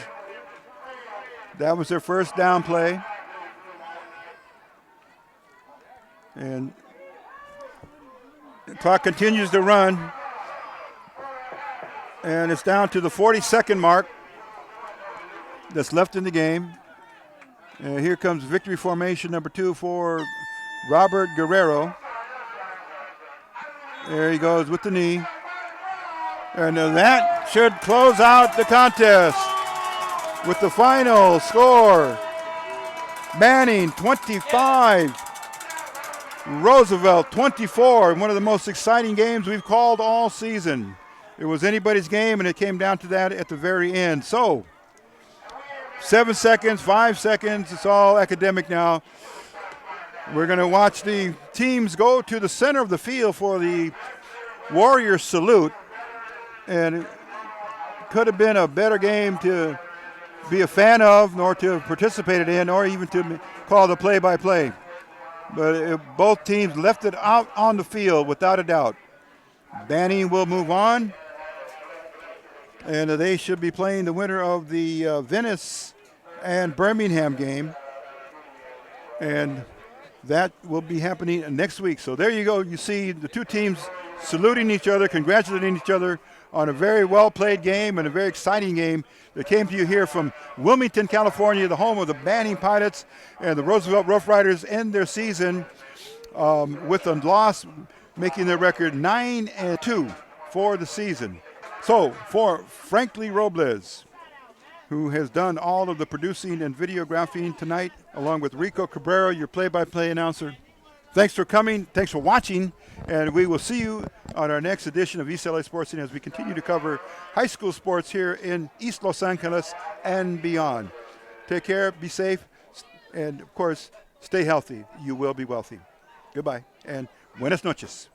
That was their first down play. And the clock continues to run. And it's down to the 40-second mark that's left in the game. And here comes victory formation number 2 for Robert Guerrero. There he goes with the knee. And that should close out the contest with the final score. Banning 25, Roosevelt 24, in one of the most exciting games we've called all season. It was anybody's game, and it came down to that at the very end. So, 7 seconds, 5 seconds, it's all academic now. We're going to watch the teams go to the center of the field for the Warrior salute. And it could have been a better game to be a fan of, nor to have participated in, or even to call the play-by-play. But both teams left it out on the field without a doubt. Banning will move on. And they should be playing the winner of the Venice and Birmingham game. And that will be happening next week. So there you go. You see the two teams saluting each other, congratulating each other on a very well-played game and a very exciting game that came to you here from Wilmington, California, the home of the Banning Pilots, and the Roosevelt Rough Riders end their season with a loss, making their record 9-2 for the season. So for Franklin Robles, who has done all of the producing and videographing tonight, along with Rico Cabrera, your play-by-play announcer. Thanks for coming. Thanks for watching. And we will see you on our next edition of East LA Sports Scene as we continue to cover high school sports here in East Los Angeles and beyond. Take care, be safe, and, of course, stay healthy. You will be wealthy. Goodbye, and buenas noches.